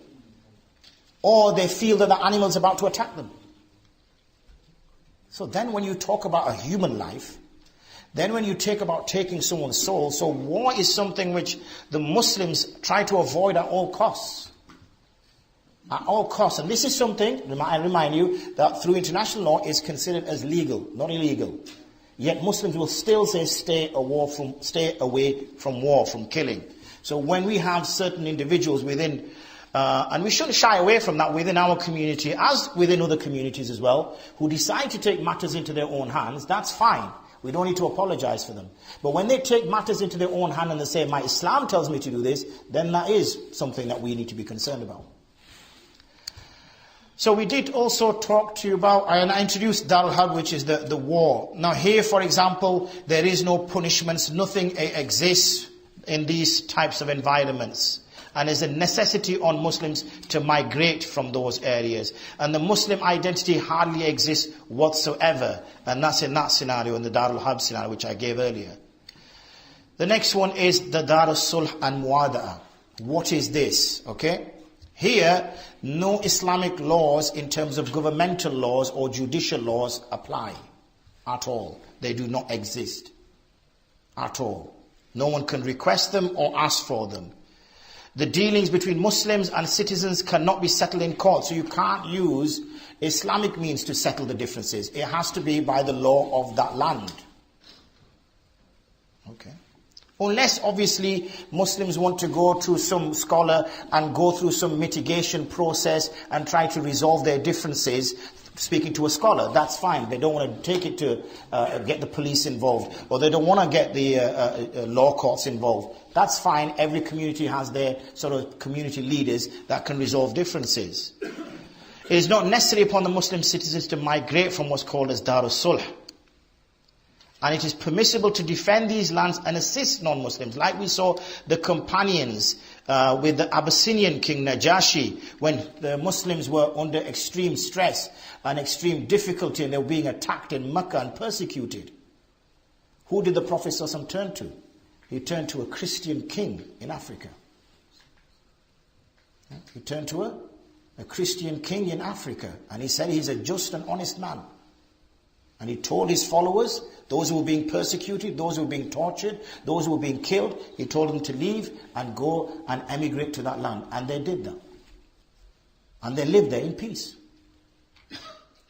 Or they feel that the animal is about to attack them. So then when you talk about a human life, then when you take about taking someone's soul, so war is something which the Muslims try to avoid at all costs. At all costs. And this is something, I remind you, that through international law is considered as legal, not illegal. Yet Muslims will still say stay away from war, from killing. So when we have certain individuals within, and we shouldn't shy away from that within our community, as within other communities as well, who decide to take matters into their own hands, that's fine. We don't need to apologize for them. But when they take matters into their own hand and they say, my Islam tells me to do this, then that is something that we need to be concerned about. So we did also talk to you about, and I introduced Dar al-Harb, which is the war. Now here, for example, there is no punishments, nothing exists. in these types of environments. And there's a necessity on Muslims to migrate from those areas. And the Muslim identity hardly exists whatsoever. And that's in that scenario, in the Darul Harb scenario, which I gave earlier. The next one is the Darul Sulh and Muwada'a. What is this? Okay? Here, no Islamic laws in terms of governmental laws or judicial laws apply at all. They do not exist at all. No one can request them or ask for them. The dealings between Muslims and citizens cannot be settled in court. So you can't use Islamic means to settle the differences. It has to be by the law of that land. Okay. Unless, obviously, Muslims want to go to some scholar and go through some mitigation process and try to resolve their differences, speaking to a scholar, that's fine. They don't want to take it to get the police involved, or they don't want to get the law courts involved. That's fine. Every community has their sort of community leaders that can resolve differences. It is not necessary upon the Muslim citizens to migrate from what's called as Darul Sulh. And it is permissible to defend these lands and assist non-Muslims, like we saw the companions with the Abyssinian king Najashi, when the Muslims were under extreme stress and extreme difficulty and they were being attacked in Mecca and persecuted. Who did the Prophet ﷺ turn to? He turned to a Christian king in Africa. He turned to a Christian king in Africa, and he said he's a just and honest man. And he told his followers, those who were being persecuted, those who were being tortured, those who were being killed, he told them to leave and go and emigrate to that land. And they did that. And they lived there in peace.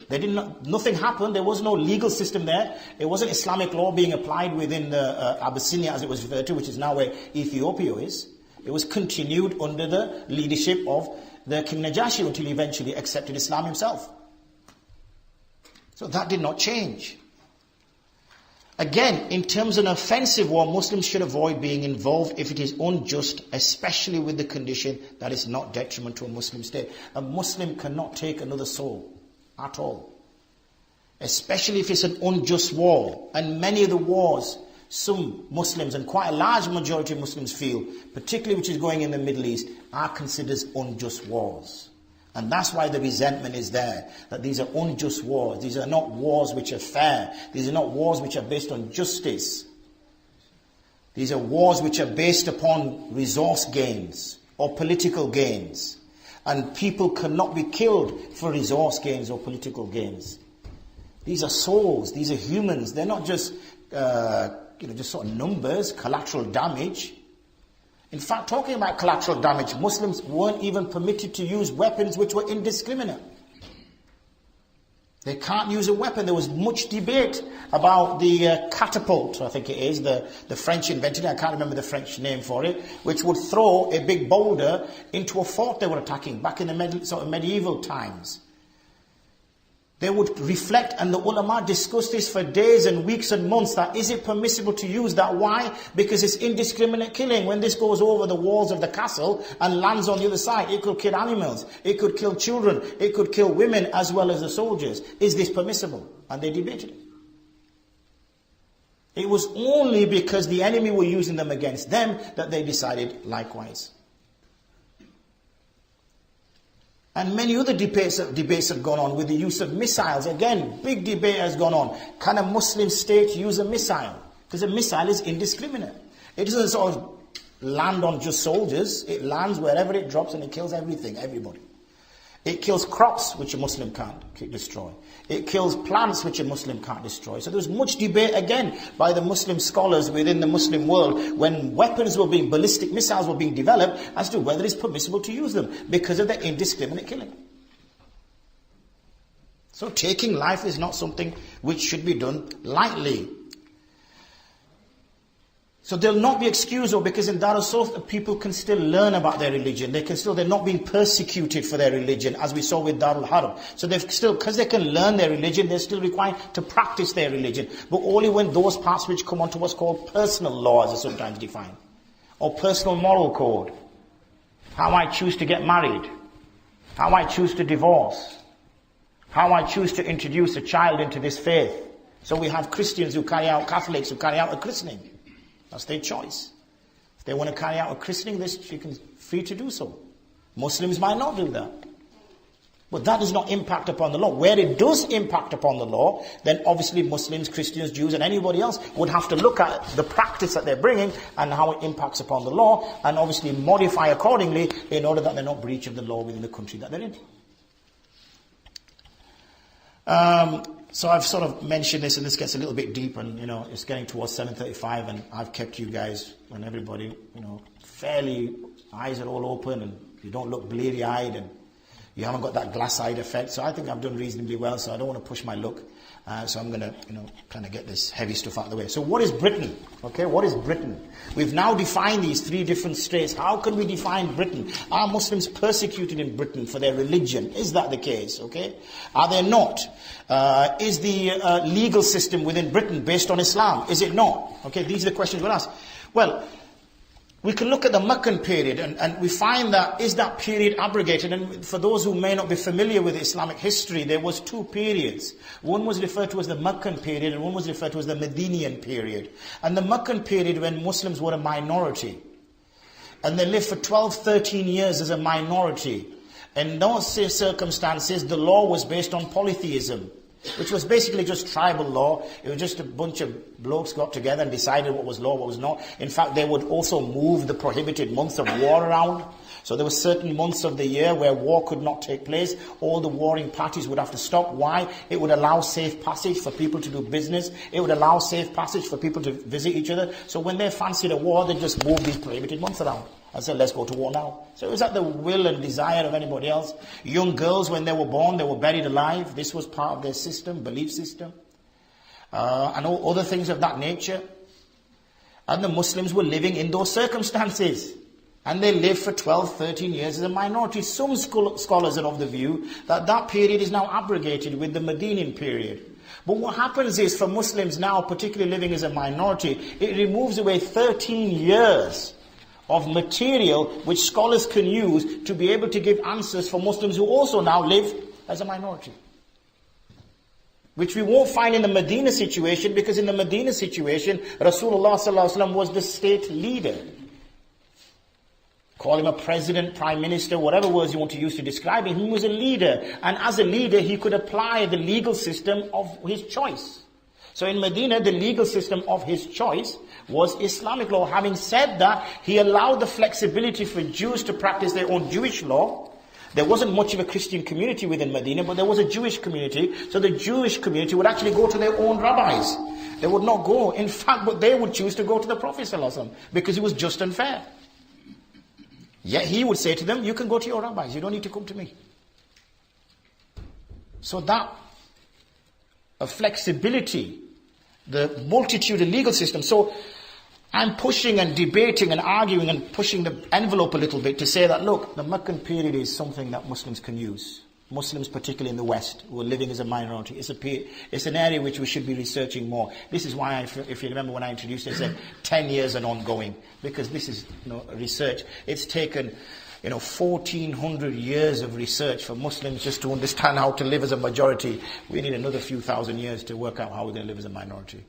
Nothing happened. There was no legal system there. It wasn't Islamic law being applied within the Abyssinia, as it was referred to, which is now where Ethiopia is. It was continued under the leadership of the King Najashi until he eventually accepted Islam himself. So that did not change. Again, in terms of an offensive war, Muslims should avoid being involved if it is unjust, especially with the condition that it's not detriment to a Muslim state. A Muslim cannot take another soul at all. Especially if it's an unjust war. And many of the wars, some Muslims, and quite a large majority of Muslims feel, particularly which is going in the Middle East, are considered unjust wars. And that's why the resentment is there, that these are unjust wars. These are not wars which are fair. These are not wars which are based on justice. These are wars which are based upon resource gains or political gains. And people cannot be killed for resource gains or political gains. These are souls. These are humans. They're not just, just sort of numbers, collateral damage. In fact, talking about collateral damage, Muslims weren't even permitted to use weapons which were indiscriminate. They can't use a weapon. There was much debate about the catapult, I think it is, the French invented it, I can't remember the French name for it, which would throw a big boulder into a fort they were attacking back in the medieval times. They would reflect, and the ulama discussed this for days and weeks and months, that is it permissible to use that? Why? Because it's indiscriminate killing. When this goes over the walls of the castle and lands on the other side, it could kill animals, it could kill children, it could kill women as well as the soldiers. Is this permissible? And they debated it. It was only because the enemy were using them against them that they decided likewise. And many other debates have gone on with the use of missiles. Again, big debate has gone on. Can a Muslim state use a missile? Because a missile is indiscriminate. It doesn't sort of land on just soldiers. It lands wherever it drops and it kills everything, everybody. It kills crops, which a Muslim can't destroy. It kills plants, which a Muslim can't destroy. So there was much debate, again, by the Muslim scholars within the Muslim world when ballistic missiles were being developed, as to whether it's permissible to use them because of their indiscriminate killing. So taking life is not something which should be done lightly. So they'll not be excusable, because in Darul Sulh people can still learn about their religion. They're not being persecuted for their religion, as we saw with Darul Harb. So they've still, because they can learn their religion, they're still required to practice their religion. But only when those parts which come onto what's called personal law, as are sometimes defined, or personal moral code. How I choose to get married, how I choose to divorce, how I choose to introduce a child into this faith. So we have Christians who carry out, Catholics who carry out a christening. That's their choice. If They want to carry out a christening, they're free to do so. Muslims might not do that. But that does not impact upon the law. Where it does impact upon the law, then obviously Muslims, Christians, Jews and anybody else would have to look at the practice that they're bringing and how it impacts upon the law, and obviously modify accordingly in order that they're not breach of the law within the country that they're in. So I've sort of mentioned this, and this gets a little bit deep, and it's getting towards 7:35, and I've kept you guys and everybody, fairly, eyes are all open, and you don't look bleary-eyed, and you haven't got that glass-eyed effect. So I think I've done reasonably well, so I don't want to push my luck. So I'm going to, kind of get this heavy stuff out of the way. So what is Britain? Okay, what is Britain? We've now defined these three different states. How can we define Britain? Are Muslims persecuted in Britain for their religion? Is that the case? Okay, are they not? Is the legal system within Britain based on Islam? Is it not? Okay, these are the questions we'll ask. Well, we can look at the Meccan period and we find that, is that period abrogated? And for those who may not be familiar with Islamic history, there was two periods. One was referred to as the Meccan period and one was referred to as the Medinian period. And the Meccan period, when Muslims were a minority, and they lived for 12, 13 years as a minority. In those circumstances, the law was based on polytheism, which was basically just tribal law. It was just a bunch of blokes got together and decided what was law, what was not. In fact, they would also move the prohibited months of war around. So there were certain months of the year where war could not take place. All the warring parties would have to stop. Why? It would allow safe passage for people to do business. It would allow safe passage for people to visit each other. So when they fancied a war, they just moved these prohibited months around and said, let's go to war now. So it was at the will and desire of anybody else. Young girls, when they were born, they were buried alive. This was part of their system, belief system. And all other things of that nature. And the Muslims were living in those circumstances. And they lived for 12, 13 years as a minority. Some scholars are of the view that that period is now abrogated with the Medinian period. But what happens is, for Muslims now, particularly living as a minority, it removes away 13 years of material which scholars can use to be able to give answers for Muslims who also now live as a minority. Which we won't find in the Medina situation, because in the Medina situation, Rasulullah ﷺ was the state leader. Call him a president, prime minister, whatever words you want to use to describe him. He was a leader. And as a leader, he could apply the legal system of his choice. So in Medina, the legal system of his choice was Islamic law. Having said that, he allowed the flexibility for Jews to practice their own Jewish law. There wasn't much of a Christian community within Medina, but there was a Jewish community. So the Jewish community would actually go to their own rabbis. They would not go. In fact, but they would choose to go to the Prophet ﷺ because he was just and fair. Yet he would say to them, you can go to your rabbis, you don't need to come to me. So that flexibility, the multitude of legal systems. So I'm pushing and debating and arguing and pushing the envelope a little bit to say that, look, the Meccan period is something that Muslims can use. Muslims, particularly in the West, who are living as a minority. It's an area which we should be researching more. This is why, if you remember when I introduced it, I said 10 years and ongoing. Because this is research. It's taken 1,400 years of research for Muslims just to understand how to live as a majority. We need another few thousand years to work out how we're going to live as a minority.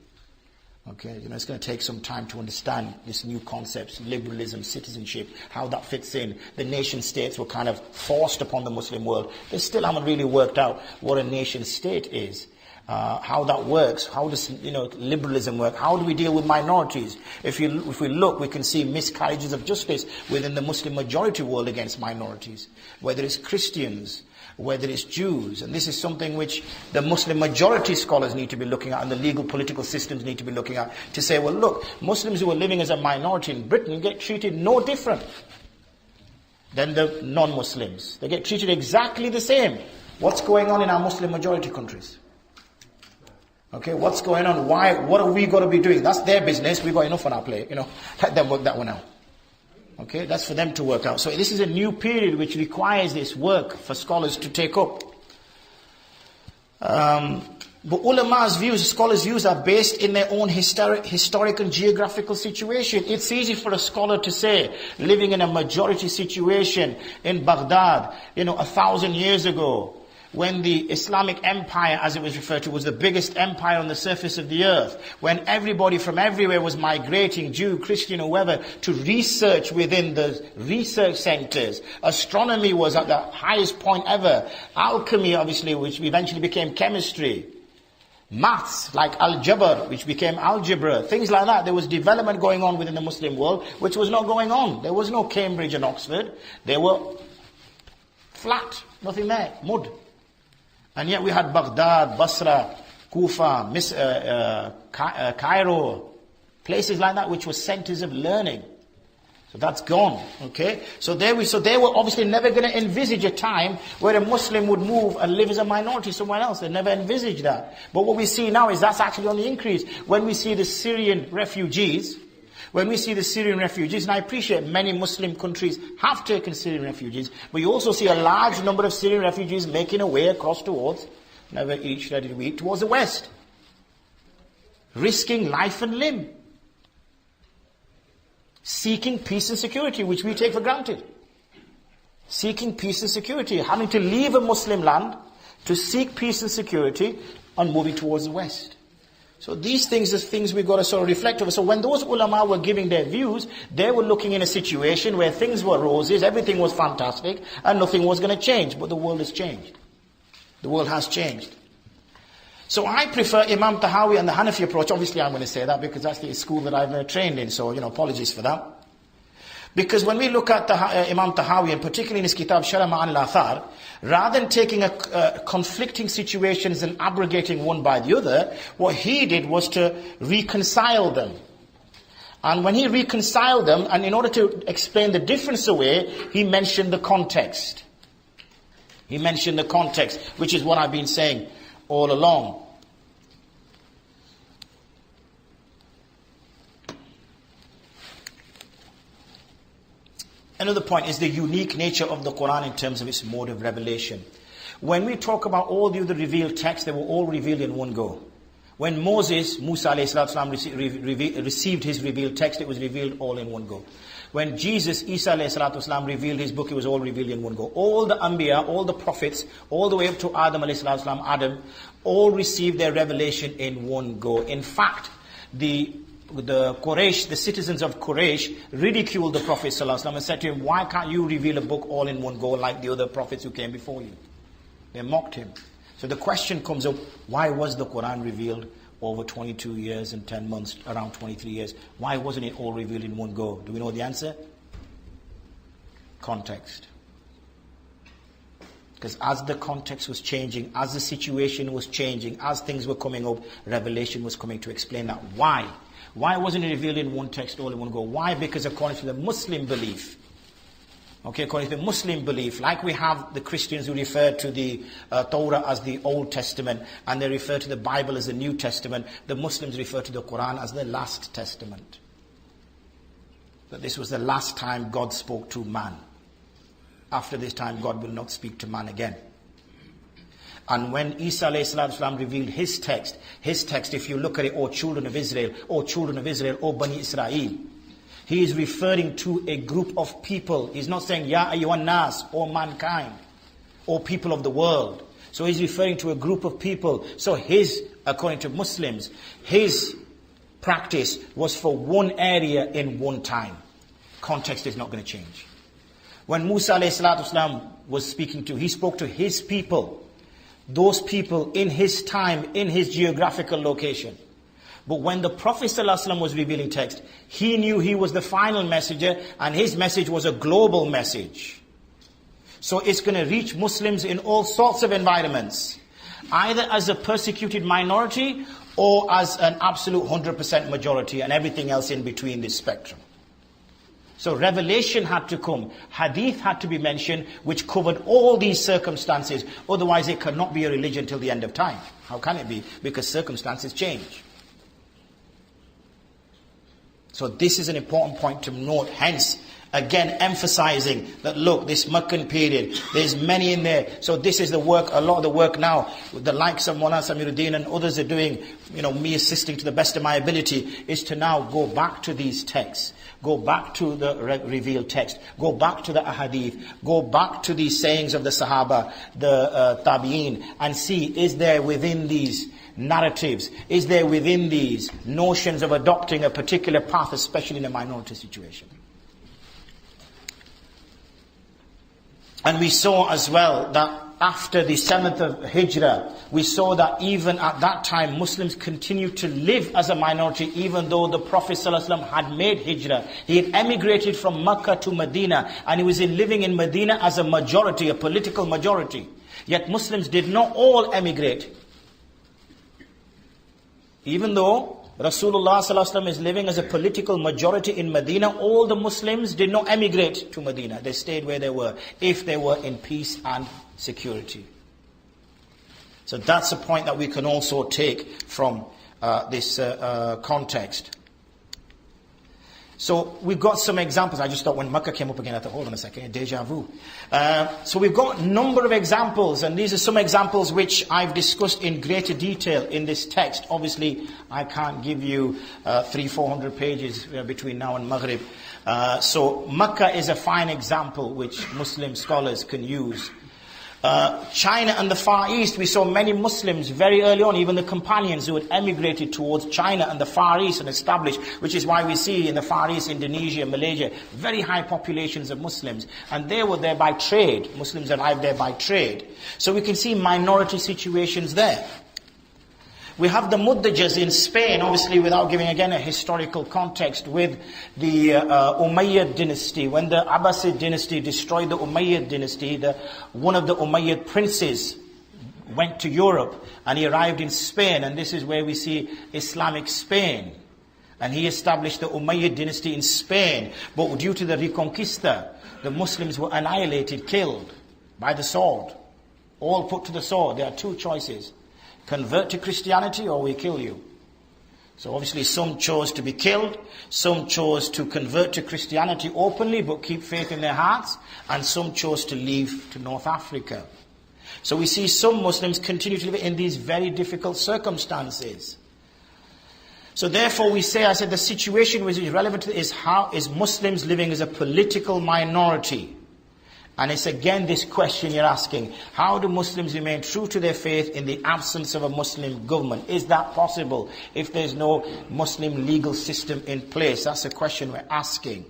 Okay, it's going to take some time to understand these new concepts, liberalism, citizenship, how that fits in. The nation states were kind of forced upon the Muslim world. They still haven't really worked out what a nation state is, how that works, how does liberalism work, how do we deal with minorities? If we look, we can see miscarriages of justice within the Muslim majority world against minorities, whether it's Christians, whether it's Jews. And this is something which the Muslim majority scholars need to be looking at, and the legal political systems need to be looking at, to say, well, look, Muslims who are living as a minority in Britain get treated no different than the non-Muslims. They get treated exactly the same. What's going on in our Muslim majority countries? Okay, what's going on? Why? What are we going to be doing? That's their business. We've got enough on our plate. Let them work that one out. Okay, that's for them to work out. So this is a new period which requires this work for scholars to take up. But ulama's views, scholars' views, are based in their own historic and geographical situation. It's easy for a scholar to say, living in a majority situation in Baghdad, 1,000 years ago, when the Islamic empire, as it was referred to, was the biggest empire on the surface of the earth, when everybody from everywhere was migrating, Jew, Christian, whoever, to research within the research centers. Astronomy was at the highest point ever. Alchemy, obviously, which eventually became chemistry. Maths, like algebra, which became algebra. Things like that. There was development going on within the Muslim world, which was not going on. There was no Cambridge and Oxford. They were flat. Nothing there. Mud. And yet we had Baghdad, Basra, Kufa, Cairo, places like that which were centers of learning. So that's gone, okay? So they were obviously never going to envisage a time where a Muslim would move and live as a minority somewhere else. They never envisaged that. But what we see now is that's actually on the increase. When we see the Syrian refugees, and I appreciate many Muslim countries have taken Syrian refugees, but you also see a large number of Syrian refugees making a way across towards, never each ready to eat, towards the West. Risking life and limb. Seeking peace and security, which we take for granted. Seeking peace and security. Having to leave a Muslim land to seek peace and security and moving towards the West. So these things are things we've got to sort of reflect over. So when those ulama were giving their views, they were looking in a situation where things were roses, everything was fantastic, and nothing was going to change. But the world has changed. The world has changed. So I prefer Imam Tahawi and the Hanafi approach. Obviously I'm going to say that because that's the school that I've trained in. So, apologies for that. Because when we look at Imam Tahawi, and particularly in his kitab Sharia and Islamic, rather than taking conflicting situations and abrogating one by the other, what he did was to reconcile them. And when he reconciled them, and in order to explain the difference away, he mentioned the context. He mentioned the context, which is what I've been saying all along. Another point is the unique nature of the Quran in terms of its mode of revelation. When we talk about all the other revealed texts, they were all revealed in one go. When Musa received his revealed text, it was revealed all in one go. When Jesus, Isa revealed his book, it was all revealed in one go. All the Anbiya, all the prophets, all the way up to Adam, all received their revelation in one go. In fact, the Quraysh, the citizens of Quraysh, ridiculed the Prophet ﷺ and said to him, why can't you reveal a book all in one go like the other prophets who came before you? They mocked him. So the question comes up, why was the Quran revealed over 22 years and 10 months, around 23 years? Why wasn't it all revealed in one go? Do we know the answer? Context. Because as the context was changing, as the situation was changing, as things were coming up, revelation was coming to explain that. Why? Why wasn't it revealed in one text all in one go? Why? Because according to the Muslim belief, according to the Muslim belief, like we have the Christians who refer to the Torah as the Old Testament, and they refer to the Bible as the New Testament, the Muslims refer to the Quran as the Last Testament. That this was the last time God spoke to man. After this time, God will not speak to man again. And when Isa ﷺ revealed his text, if you look at it, O children of Israel, O Bani Israel, he is referring to a group of people. He's not saying, Ya ayyuhan nas, or mankind, or people of the world. So he's referring to a group of people. So according to Muslims, his practice was for one area in one time. Context is not going to change. When Musa ﷺ was speaking he spoke to his people. Those people in his time, in his geographical location. But when the Prophet ﷺ was revealing text, he knew he was the final messenger, and his message was a global message. So it's going to reach Muslims in all sorts of environments, either as a persecuted minority or as an absolute 100% majority, and everything else in between this spectrum. So revelation had to come. Hadith had to be mentioned, which covered all these circumstances. Otherwise it cannot be a religion till the end of time. How can it be? Because circumstances change. So this is an important point to note. Hence, Again, emphasizing that, look, this Meccan period, there's many in there. So this is the work, a lot of the work now, the likes of Mawlana Samiruddin and others are doing, me assisting to the best of my ability, is to now go back to these texts. Go back to the revealed text. Go back to the ahadith. Go back to these sayings of the Sahaba, the Tabi'een, and see, is there within these narratives, is there within these notions of adopting a particular path, especially in a minority situation. And we saw as well that after the 7th of Hijrah, we saw that even at that time Muslims continued to live as a minority, even though the Prophet ﷺ had made Hijrah. He had emigrated from Mecca to Medina, and he was living in Medina as a majority, a political majority. Yet Muslims did not all emigrate. Even though Rasulullah ﷺ is living as a political majority in Medina, all the Muslims did not emigrate to Medina. They stayed where they were, if they were in peace and security. So that's a point that we can also take from this context. So we've got some examples. I just thought when Makkah came up again, I thought, hold on a second, deja vu. So we've got a number of examples, and these are some examples which I've discussed in greater detail in this text. Obviously, I can't give you 300-400 pages between now and Maghrib. So Makkah is a fine example which Muslim scholars can use. China and the Far East, we saw many Muslims very early on, even the companions who had emigrated towards China and the Far East and established, which is why we see in the Far East, Indonesia, Malaysia, very high populations of Muslims. And they were there by trade. Muslims arrived there by trade. So we can see minority situations there. We have the Muddajas in Spain, obviously without giving again a historical context, with the Umayyad dynasty. When the Abbasid dynasty destroyed the Umayyad dynasty, one of the Umayyad princes went to Europe and he arrived in Spain, and this is where we see Islamic Spain. And he established the Umayyad dynasty in Spain, but due to the Reconquista, the Muslims were annihilated, killed by the sword. All put to the sword. There are two choices. Convert to Christianity or we kill you. So obviously some chose to be killed, some chose to convert to Christianity openly but keep faith in their hearts, and some chose to leave to North Africa. So we see some Muslims continue to live in these very difficult circumstances. So therefore we say, I said the situation which is relevant to is how is Muslims living as a political minority. And it's again this question you're asking, how do Muslims remain true to their faith in the absence of a Muslim government? Is that possible if there's no Muslim legal system in place? That's a question we're asking.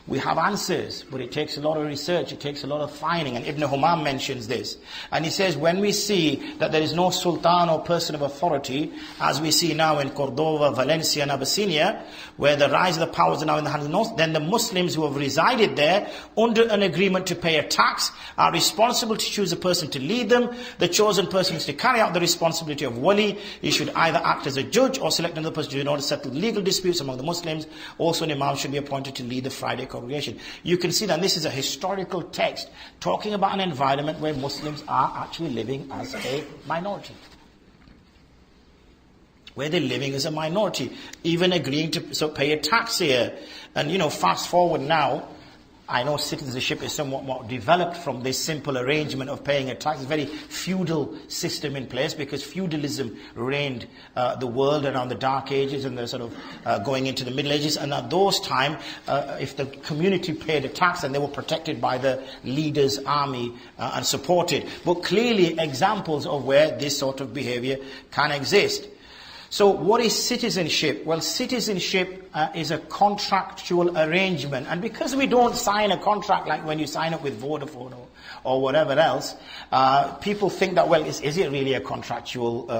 We have answers, but it takes a lot of research, it takes a lot of finding, and Ibn Humam mentions this. And he says, when we see that there is no sultan or person of authority, as we see now in Cordova, Valencia and Abyssinia, where the rise of the powers are now in the hands of the north, then the Muslims who have resided there, under an agreement to pay a tax, are responsible to choose a person to lead them. The chosen person is to carry out the responsibility of wali. He should either act as a judge or select another person in order to settle legal disputes among the Muslims. Also an imam should be appointed to lead the Friday congregation. You can see that this is a historical text talking about an environment where Muslims are actually living as a minority. Where they're living as a minority, even agreeing to pay a tax here. And fast forward now, I know citizenship is somewhat more developed from this simple arrangement of paying a tax. It's a very feudal system in place because feudalism reigned the world around the Dark Ages and the sort of going into the Middle Ages. And at those times, if the community paid a tax, and they were protected by the leader's army and supported. But clearly examples of where this sort of behavior can exist. So what is citizenship? Well, citizenship is a contractual arrangement. And because we don't sign a contract like when you sign up with Vodafone or whatever else, people think that, well, is it really a contractual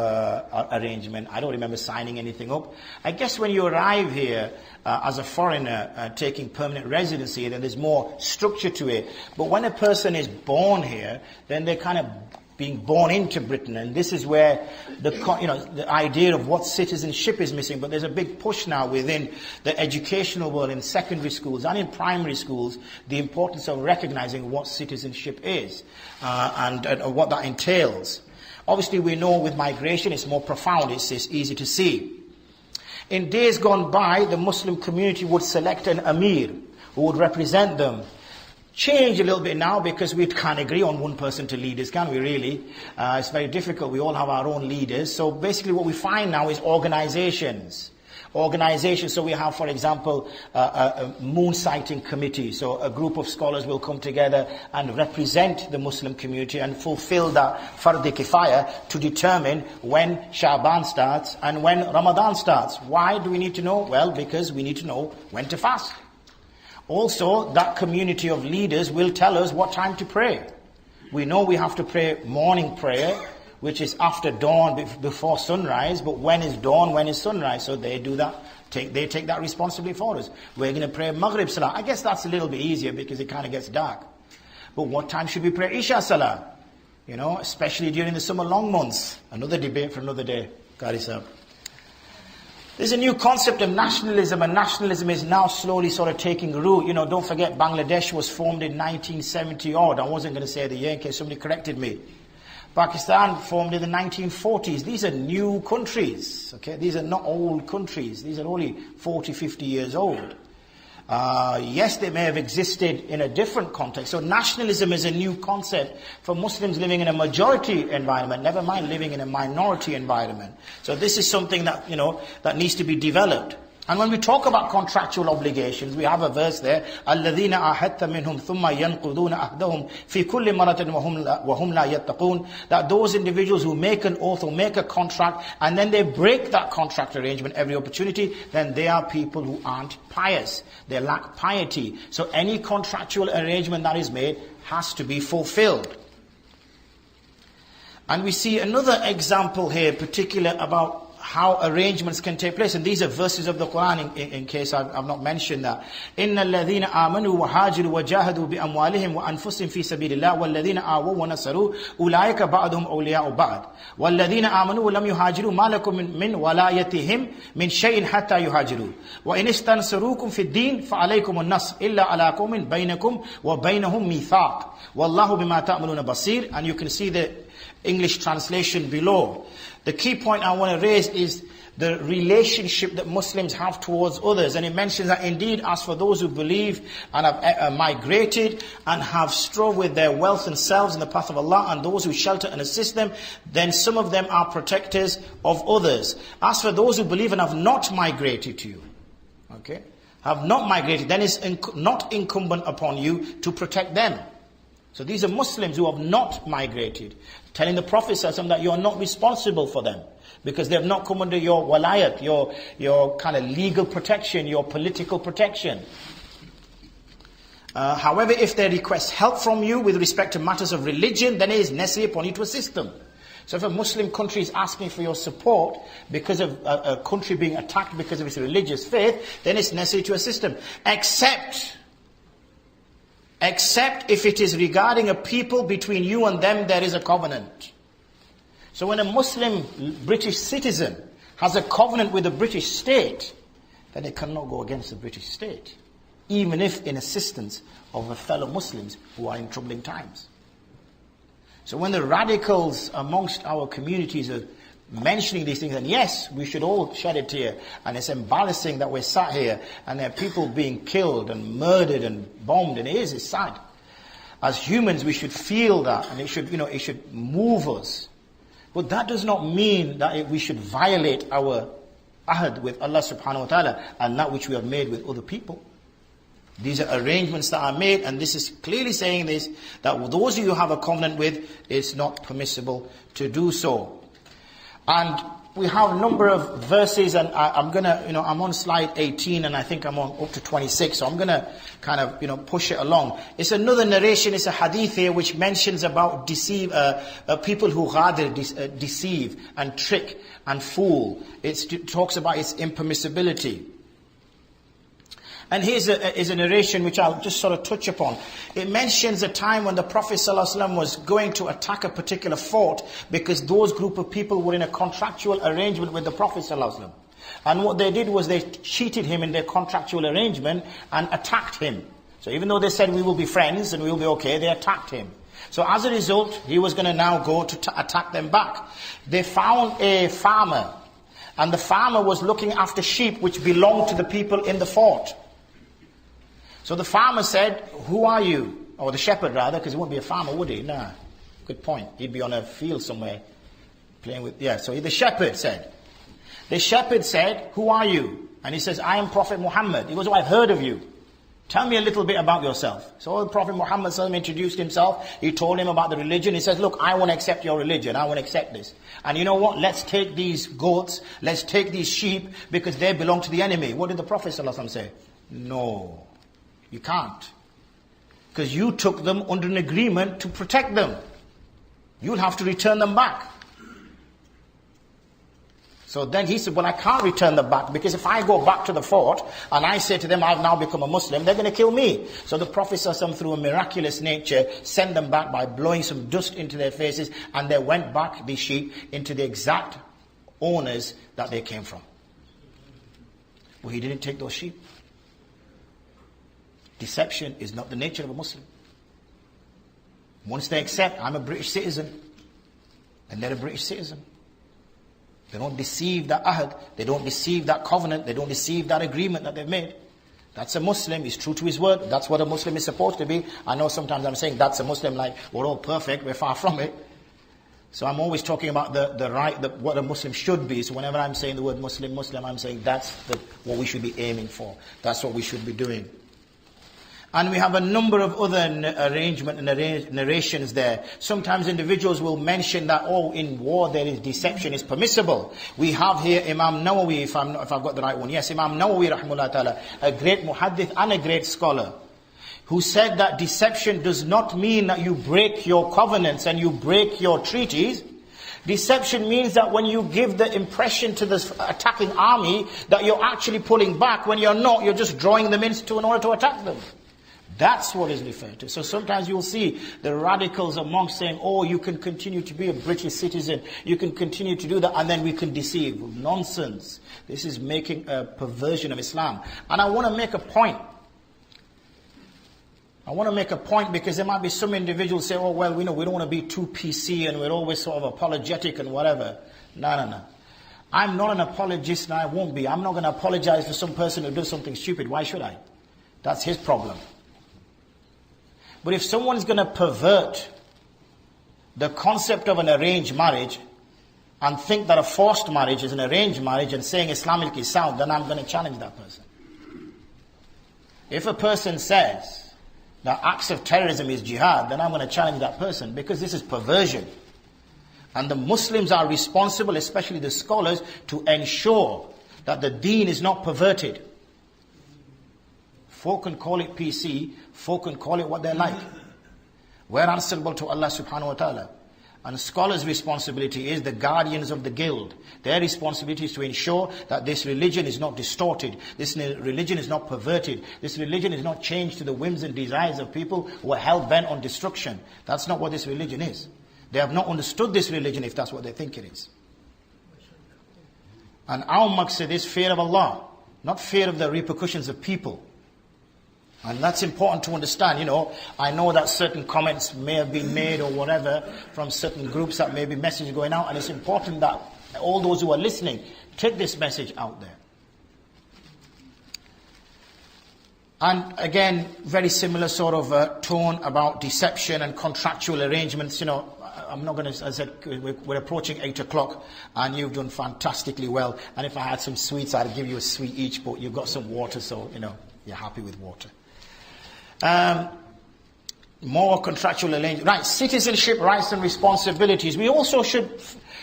arrangement? I don't remember signing anything up. I guess when you arrive here as a foreigner taking permanent residency, then there's more structure to it. But when a person is born here, then they're kind of being born into Britain, and this is where the idea of what citizenship is missing. But there's a big push now within the educational world, in secondary schools and in primary schools, the importance of recognizing what citizenship is and what that entails. Obviously, we know with migration it's more profound, it's easy to see. In days gone by, the Muslim community would select an Amir, who would represent them. Change a little bit now because we can't agree on one person to lead us, can we really? It's very difficult. We all have our own leaders. So basically what we find now is organizations. So we have, for example, a moon sighting committee. So a group of scholars will come together and represent the Muslim community and fulfill that fard kifaya to determine when Sha'ban starts and when Ramadan starts. Why do we need to know? Well, because we need to know when to fast. Also, that community of leaders will tell us what time to pray. We know we have to pray morning prayer, which is after dawn, before sunrise. But when is dawn, when is sunrise? So they do that. They take that responsibility for us. We're going to pray Maghrib Salah. I guess that's a little bit easier because it kind of gets dark. But what time should we pray Isha Salah? You know, especially during the summer long months. Another debate for another day. Qari Sahib. There's a new concept of nationalism, and nationalism is now slowly sort of taking root. You know, don't forget Bangladesh was formed in 1970 odd. I wasn't going to say the year in case somebody corrected me. Pakistan formed in the 1940s. These are new countries, okay? These are not old countries. These are only 40, 50 years old. Yes, they may have existed in a different context. So nationalism is a new concept for Muslims living in a majority environment, never mind living in a minority environment. So this is something that, you know, that needs to be developed. And when we talk about contractual obligations, we have a verse there, الَّذِينَ أَحَدْتَ مِنْهُمْ ثُمَّ يَنْقُضُونَ أَحْدَهُمْ فِي كُلِّ مَرَةٍ وَهُمْ لَا يَتَّقُونَ. That those individuals who make an oath or make a contract and then they break that contract arrangement every opportunity, then they are people who aren't pious. They lack piety. So any contractual arrangement that is made has to be fulfilled. And we see another example here, particular about how arrangements can take place. And these are verses of the Quran in case I've not mentioned that. إِنَّ الَّذِينَ آمَنُوا وَحَاجِرُوا وَجَاهَدُوا بِأَمْوَالِهِمْ وَأَنفُسِهِمْ فِي سَبِيلِ اللَّهِ وَالَّذِينَ آوَوا وَنَصَرُوا أُولَٰئِكَ بَعْضُهُمْ أَوْلِيَاءُ بَعْضٍ وَالَّذِينَ آمَنُوا وَلَمْ يُهَاجِرُوا مَا لَكُم مِّنْ وَلَايَتِهِمْ مِنْ شَيْءٍ حَتَّى يُهَاجِرُوا وَإِنِ اسْتَنصَرُوكُمْ فِي الدِّينِ فَعَلَيْكُمُ النَّصْرُ إِلَّا عَلَىٰ قَوْمٍ بَيْنَكُمْ وَبَيْنَهُمْ مِيثَاقٌ وَاللَّهُ بِمَا تَعْمَلُونَ بَصِيرٌ. And you can see the English translation below. The key point I want to raise is the relationship that Muslims have towards others. And it mentions that indeed, as for those who believe and have migrated and have strove with their wealth and selves in the path of Allah, and those who shelter and assist them, then some of them are protectors of others. As for those who believe and have not migrated to you, okay, have not migrated, then it's not incumbent upon you to protect them. So these are Muslims who have not migrated, telling the Prophet that you are not responsible for them, because they have not come under your walayat, your kind of legal protection, your political protection. However, if they request help from you with respect to matters of religion, then it is necessary upon you to assist them. So if a Muslim country is asking for your support because of a country being attacked because of its religious faith, then it's necessary to assist them. Except if it is regarding a people, between you and them there is a covenant. So when a Muslim British citizen has a covenant with the British state, then it cannot go against the British state, even if in assistance of fellow Muslims who are in troubling times. So when the radicals amongst our communities are mentioning these things, and yes, we should all shed a tear, and it's embarrassing that we're sat here and there are people being killed and murdered and bombed, and it's sad. As humans, we should feel that, and it should move us. But that does not mean that we should violate our ahd with Allah subhanahu wa ta'ala and that which we have made with other people. These are arrangements that are made, and this is clearly saying this, that those who you have a covenant with, it's not permissible to do so. And we have a number of verses, and I'm on slide 18, and I think I'm on up to 26, so I'm going to kind of, push it along. It's another narration, it's a hadith here, which mentions about people who rather deceive and trick and fool. It talks about its impermissibility. And here's a narration which I'll just sort of touch upon. It mentions a time when the Prophet ﷺ was going to attack a particular fort because those group of people were in a contractual arrangement with the Prophet ﷺ. And what they did was they cheated him in their contractual arrangement and attacked him. So even though they said we will be friends and we will be okay, they attacked him. So as a result, he was going to now go to attack them back. They found a farmer, and the farmer was looking after sheep which belonged to the people in the fort. So the farmer said, who are you? Or the shepherd rather, because he wouldn't be a farmer, would he? Nah, good point. He'd be on a field somewhere playing with, so the shepherd said, who are you? And he says, I am Prophet Muhammad. He goes, oh, I've heard of you. Tell me a little bit about yourself. So the Prophet Muhammad introduced himself. He told him about the religion. He says, look, I want to accept your religion. I want to accept this. And you know what? Let's take these goats. Let's take these sheep because they belong to the enemy. What did the Prophet say? No, you can't. Because you took them under an agreement to protect them. You'll have to return them back. So then he said, well, I can't return them back because if I go back to the fort and I say to them, I've now become a Muslim, they're going to kill me. So the Prophet through a miraculous nature sent them back by blowing some dust into their faces, and they went back, the sheep, into the exact owners that they came from. Well, he didn't take those sheep. Deception is not the nature of a Muslim. Once they accept, I'm a British citizen, and they're a British citizen. They don't deceive that ahad, they don't deceive that covenant, they don't deceive that agreement that they've made. That's a Muslim, he's true to his word. That's what a Muslim is supposed to be. I know sometimes I'm saying that's a Muslim, like we're all perfect, we're far from it. So I'm always talking about the right, what a Muslim should be. So whenever I'm saying the word Muslim, I'm saying that's what we should be aiming for. That's what we should be doing. And we have a number of other narrations there. Sometimes individuals will mention that, in war there is deception, is permissible. We have here Imam Nawawi, if I've got the right one. Yes, Imam Nawawi, rahimahullah ta'ala, a great muhaddith and a great scholar, who said that deception does not mean that you break your covenants and you break your treaties. Deception means that when you give the impression to the attacking army that you're actually pulling back, when you're not, you're just drawing them in in order to attack them. That's what is referred to. So sometimes you'll see the radicals amongst saying, you can continue to be a British citizen, you can continue to do that, and then we can deceive. Nonsense. This is making a perversion of Islam. And I want to make a point. Because there might be some individuals say, we don't want to be too PC and we're always sort of apologetic and whatever. No. I'm not an apologist and I won't be. I'm not going to apologize for some person who does something stupid. Why should I? That's his problem. But if someone is going to pervert the concept of an arranged marriage and think that a forced marriage is an arranged marriage and saying Islamic is sound, then I'm going to challenge that person. If a person says that acts of terrorism is jihad, then I'm going to challenge that person, because this is perversion. And the Muslims are responsible, especially the scholars, to ensure that the deen is not perverted. Folk can call it PC, folk can call it what they like. We're answerable to Allah subhanahu wa ta'ala. And scholars' responsibility is the guardians of the guild. Their responsibility is to ensure that this religion is not distorted, this religion is not perverted, this religion is not changed to the whims and desires of people who are hell-bent on destruction. That's not what this religion is. They have not understood this religion if that's what they think it is. And our maqsad is fear of Allah, not fear of the repercussions of people. And that's important to understand. I know that certain comments may have been made or whatever from certain groups, that may be messages going out, and it's important that all those who are listening take this message out there. And again, very similar sort of tone about deception and contractual arrangements. I'm not going to, as I said, we're approaching 8 o'clock and you've done fantastically well. And if I had some sweets, I'd give you a sweet each, but you've got some water, so, you're happy with water. More contractual arrangements. Right, citizenship, rights and responsibilities. We also should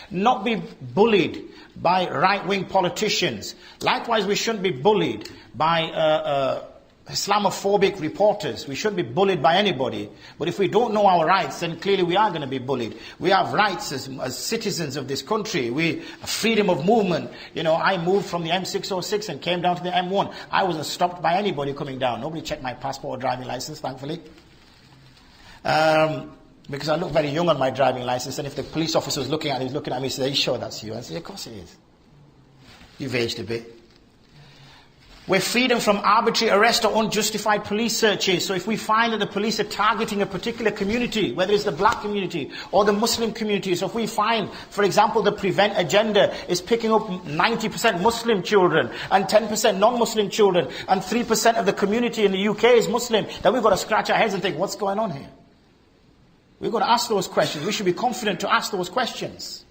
not be bullied by right-wing politicians. Likewise, we shouldn't be bullied by Islamophobic reporters. We shouldn't be bullied by anybody. But if we don't know our rights, then clearly we are going to be bullied. We have rights as citizens of this country. Freedom of movement. I moved from the M606 and came down to the M1. I wasn't stopped by anybody coming down. Nobody checked my passport or driving license, thankfully. Because I look very young on my driving license, and if the police officer was looking at me, said, "Are you sure that's you?" I said, "Of course it is. You've aged a bit." We're freedom from arbitrary arrest or unjustified police searches. So if we find that the police are targeting a particular community, whether it's the black community or the Muslim community, so if we find, for example, the prevent agenda is picking up 90% Muslim children and 10% non-Muslim children and 3% of the community in the UK is Muslim, then we've got to scratch our heads and think, what's going on here? We've got to ask those questions. We should be confident to ask those questions.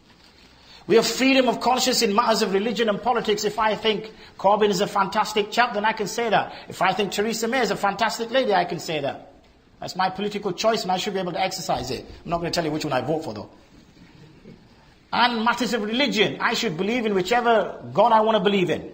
We have freedom of conscience in matters of religion and politics. If I think Corbyn is a fantastic chap, then I can say that. If I think Theresa May is a fantastic lady, I can say that. That's my political choice and I should be able to exercise it. I'm not going to tell you which one I vote for though. And matters of religion, I should believe in whichever God I want to believe in.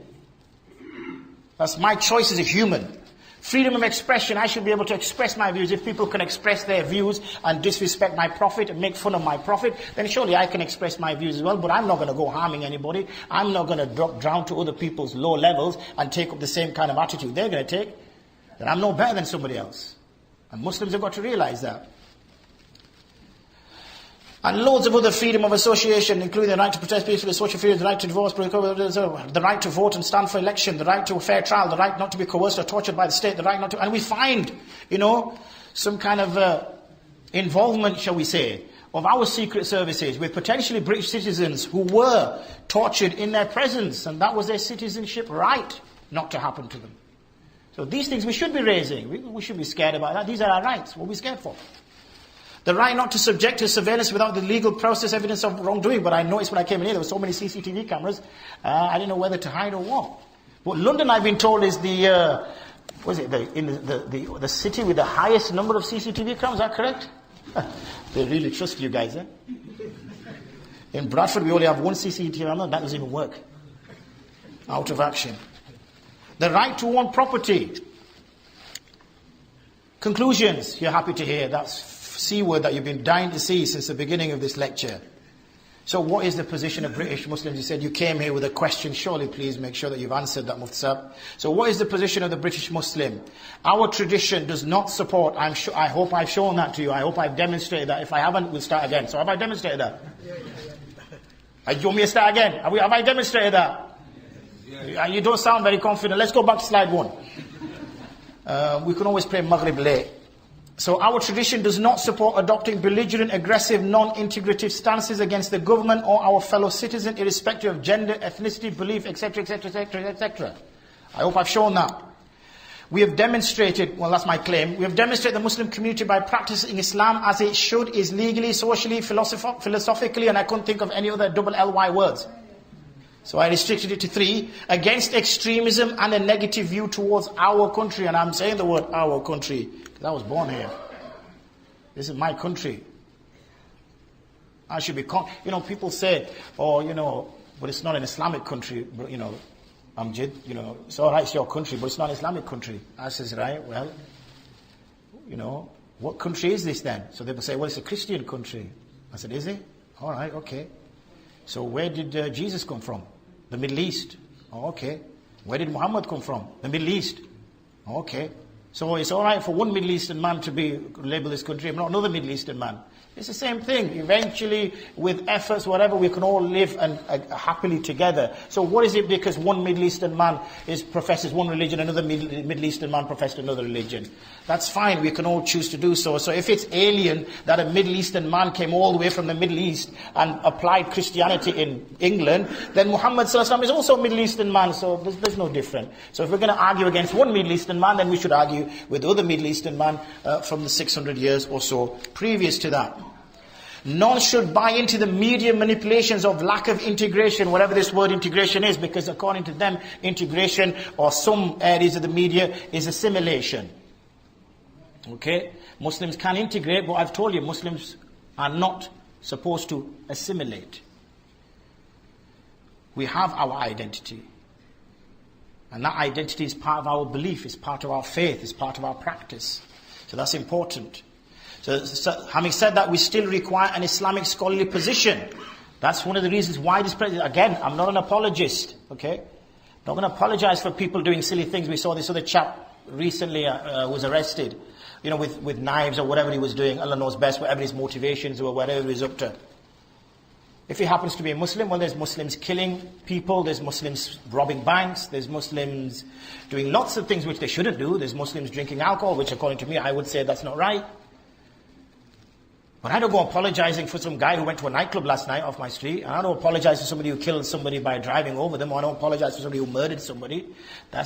That's my choice as a human. Freedom of expression, I should be able to express my views. If people can express their views and disrespect my prophet and make fun of my prophet, then surely I can express my views as well. But I'm not going to go harming anybody. I'm not going to drop down to other people's low levels and take up the same kind of attitude they're going to take. Then I'm no better than somebody else. And Muslims have got to realize that. And loads of other freedom of association, including the right to protest peacefully, social freedom, the right to divorce, the right to vote and stand for election, the right to a fair trial, the right not to be coerced or tortured by the state, the right not to... And we find, some kind of involvement, shall we say, of our secret services with potentially British citizens who were tortured in their presence, and that was their citizenship right not to happen to them. So these things we should be raising. We should be scared about that. These are our rights. What are we scared for? The right not to subject to surveillance without the legal process evidence of wrongdoing. But I noticed when I came in here, there were so many CCTV cameras, I didn't know whether to hide or what. But London, I've been told, is the city with the highest number of CCTV cameras. Is that correct? They really trust you guys, eh? In Bradford, we only have one CCTV camera. That doesn't even work. Out of action. The right to own property. Conclusions, you're happy to hear. That's C word that you've been dying to see since the beginning of this lecture. So what is the position of British Muslims? You said you came here with a question. Surely please make sure that you've answered that, Mufti Sahib. So what is the position of the British Muslim? Our tradition does not support, I hope I've shown that to you. I hope I've demonstrated that. If I haven't, we'll start again. So have I demonstrated that? Do you want me to start again? Have I demonstrated that? You don't sound very confident. Let's go back to slide 1. We can always pray Maghrib late. So our tradition does not support adopting belligerent, aggressive, non-integrative stances against the government or our fellow citizen, irrespective of gender, ethnicity, belief, etc., etc., etc., etc. I hope I've shown that. We have demonstrated, well that's my claim, we have demonstrated the Muslim community by practicing Islam as it should, is legally, socially, philosophically, and I couldn't think of any other double LY words. So I restricted it to 3, against extremism and a negative view towards our country. And I'm saying the word our country, because I was born here. This is my country. I should be, people say, but it's not an Islamic country, but, Amjad, it's alright, it's your country, but it's not an Islamic country. I says, right, well, what country is this then? So they will say, well, it's a Christian country. I said, is it? Alright, okay. So where did Jesus come from? The Middle East. Oh, okay. Where did Muhammad come from? The Middle East. Oh, okay. So it's all right for one Middle Eastern man to be labeled this country, but not another Middle Eastern man. It's the same thing. Eventually, with efforts, whatever, we can all live happily together. So what is it because one Middle Eastern man professes one religion, another Middle Eastern man professes another religion? That's fine. We can all choose to do so. So if it's alien that a Middle Eastern man came all the way from the Middle East and applied Christianity in England, then Muhammad Sallallahu Alaihi Wasallam is also a Middle Eastern man. So there's no different. So if we're going to argue against one Middle Eastern man, then we should argue with the other Middle Eastern man from the 600 years or so previous to that. None should buy into the media manipulations of lack of integration, whatever this word integration is, because according to them, integration or some areas of the media is assimilation. Okay? Muslims can integrate, but I've told you, Muslims are not supposed to assimilate. We have our identity. And that identity is part of our belief, it's part of our faith, it's part of our practice. So that's important. So having said that, we still require an Islamic scholarly position. That's one of the reasons why this president, again, I'm not an apologist, okay? Not going to apologize for people doing silly things. We saw this other chap recently was arrested, with knives or whatever he was doing. Allah knows best, whatever his motivations were, whatever he was up to. If he happens to be a Muslim, well, there's Muslims killing people, there's Muslims robbing banks, there's Muslims doing lots of things which they shouldn't do, there's Muslims drinking alcohol, which according to me, I would say that's not right. But I don't go apologizing for some guy who went to a nightclub last night off my street, and I don't apologize for somebody who killed somebody by driving over them, or I don't apologize for somebody who murdered somebody.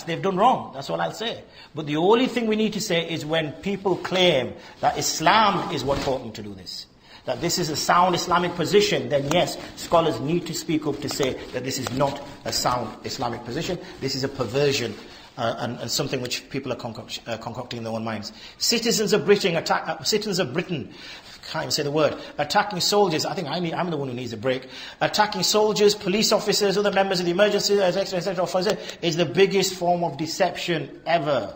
They've done wrong, that's all I'll say. But the only thing we need to say is when people claim that Islam is what taught them to do this, that this is a sound Islamic position, then yes, scholars need to speak up to say that this is not a sound Islamic position. This is a perversion and something which people are concocting in their own minds. Citizens of Britain, can't even say the word, attacking soldiers. I think I'm the one who needs a break. Attacking soldiers, police officers, other members of the emergency, etc., is the biggest form of deception ever.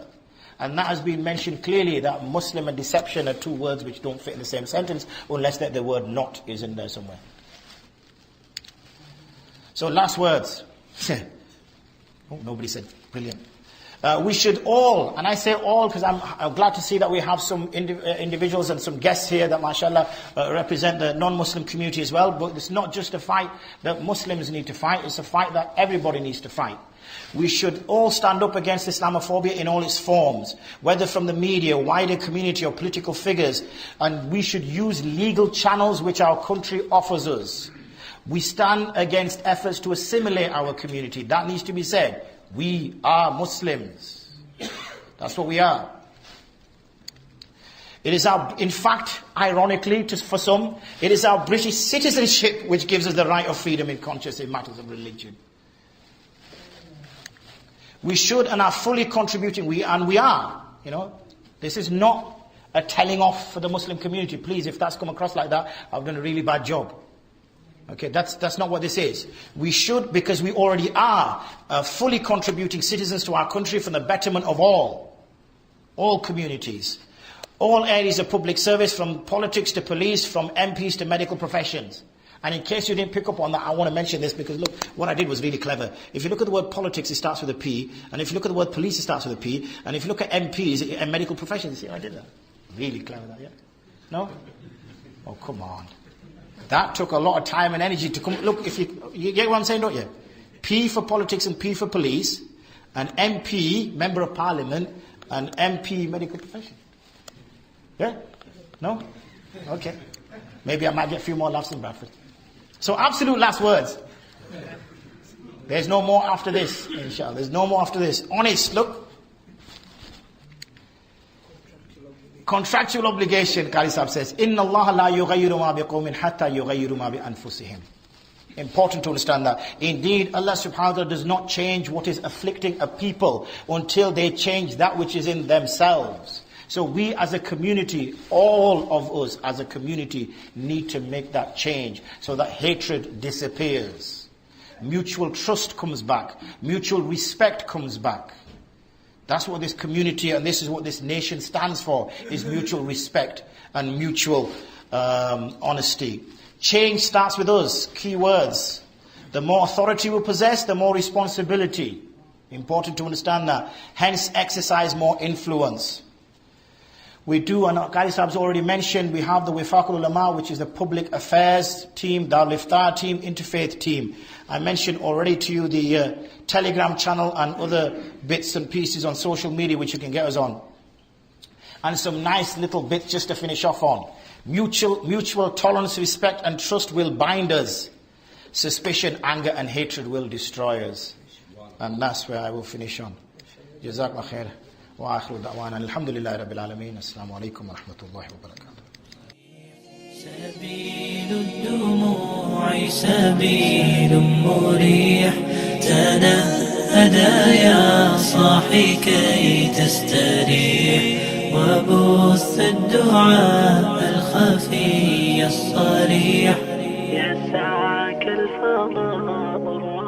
And that has been mentioned clearly, that Muslim and deception are two words which don't fit in the same sentence, unless that the word not is in there somewhere. So last words. Oh, nobody said brilliant. We should all, and I say all because I'm glad to see that we have some individuals and some guests here that, mashallah, represent the non-Muslim community as well. But it's not just a fight that Muslims need to fight, it's a fight that everybody needs to fight. We should all stand up against Islamophobia in all its forms, whether from the media, wider community or political figures. And we should use legal channels which our country offers us. We stand against efforts to assimilate our community. That needs to be said. We are Muslims. That's what we are. It is our, in fact, ironically, for some, it is our British citizenship which gives us the right of freedom in conscience in matters of religion. We should and are fully contributing, we are, This is not a telling off for the Muslim community. Please, if that's come across like that, I've done a really bad job. Okay, that's not what this is. We should, because we already are fully contributing citizens to our country for the betterment of all communities, all areas of public service, from politics to police, from MPs to medical professions. And in case you didn't pick up on that, I want to mention this because look, what I did was really clever. If you look at the word politics, it starts with a P. And if you look at the word police, it starts with a P. And if you look at MPs and medical professions, you see, I did that. Really clever, that, yeah? No? Oh, come on. That took a lot of time and energy to come. Look, if you get what I'm saying, don't you? P for politics and P for police. And MP, Member of Parliament, and MP, medical profession. Yeah? No? Okay. Maybe I might get a few more laughs in Bradford. So absolute last words. There's no more after this, inshallah. There's no more after this. Honest, look. Contractual obligation, Qari Sahib says, Inna Allah la yughayyiru ma biqawmin hatta yughayyiru ma bi anfusihim. Important to understand that. Indeed, Allah subhanahu wa ta'ala does not change what is afflicting a people until they change that which is in themselves. So we as a community, all of us as a community, need to make that change so that hatred disappears. Mutual trust comes back. Mutual respect comes back. That's what this community and this is what this nation stands for, is mutual respect and mutual honesty. Change starts with us. Key words. The more authority we possess, the more responsibility. Important to understand that. Hence, exercise more influence. We do, and Qari Sahib's already mentioned, we have the Wifaqul Ulama, which is the public affairs team, Darul Iftar team, interfaith team. I mentioned already to you the Telegram channel and other bits and pieces on social media which you can get us on. And some nice little bits just to finish off on. Mutual tolerance, respect and trust will bind us. Suspicion, anger and hatred will destroy us. And that's where I will finish on. Jazakallah khair. وآخر دعوانا الحمد لله رب العالمين السلام عليكم ورحمة الله وبركاته.
سبيل الدموع سبيل مريح تنهدى يا صاحي كي تستريح وبث الدعاء الخفي الصريح يسعك الفضاء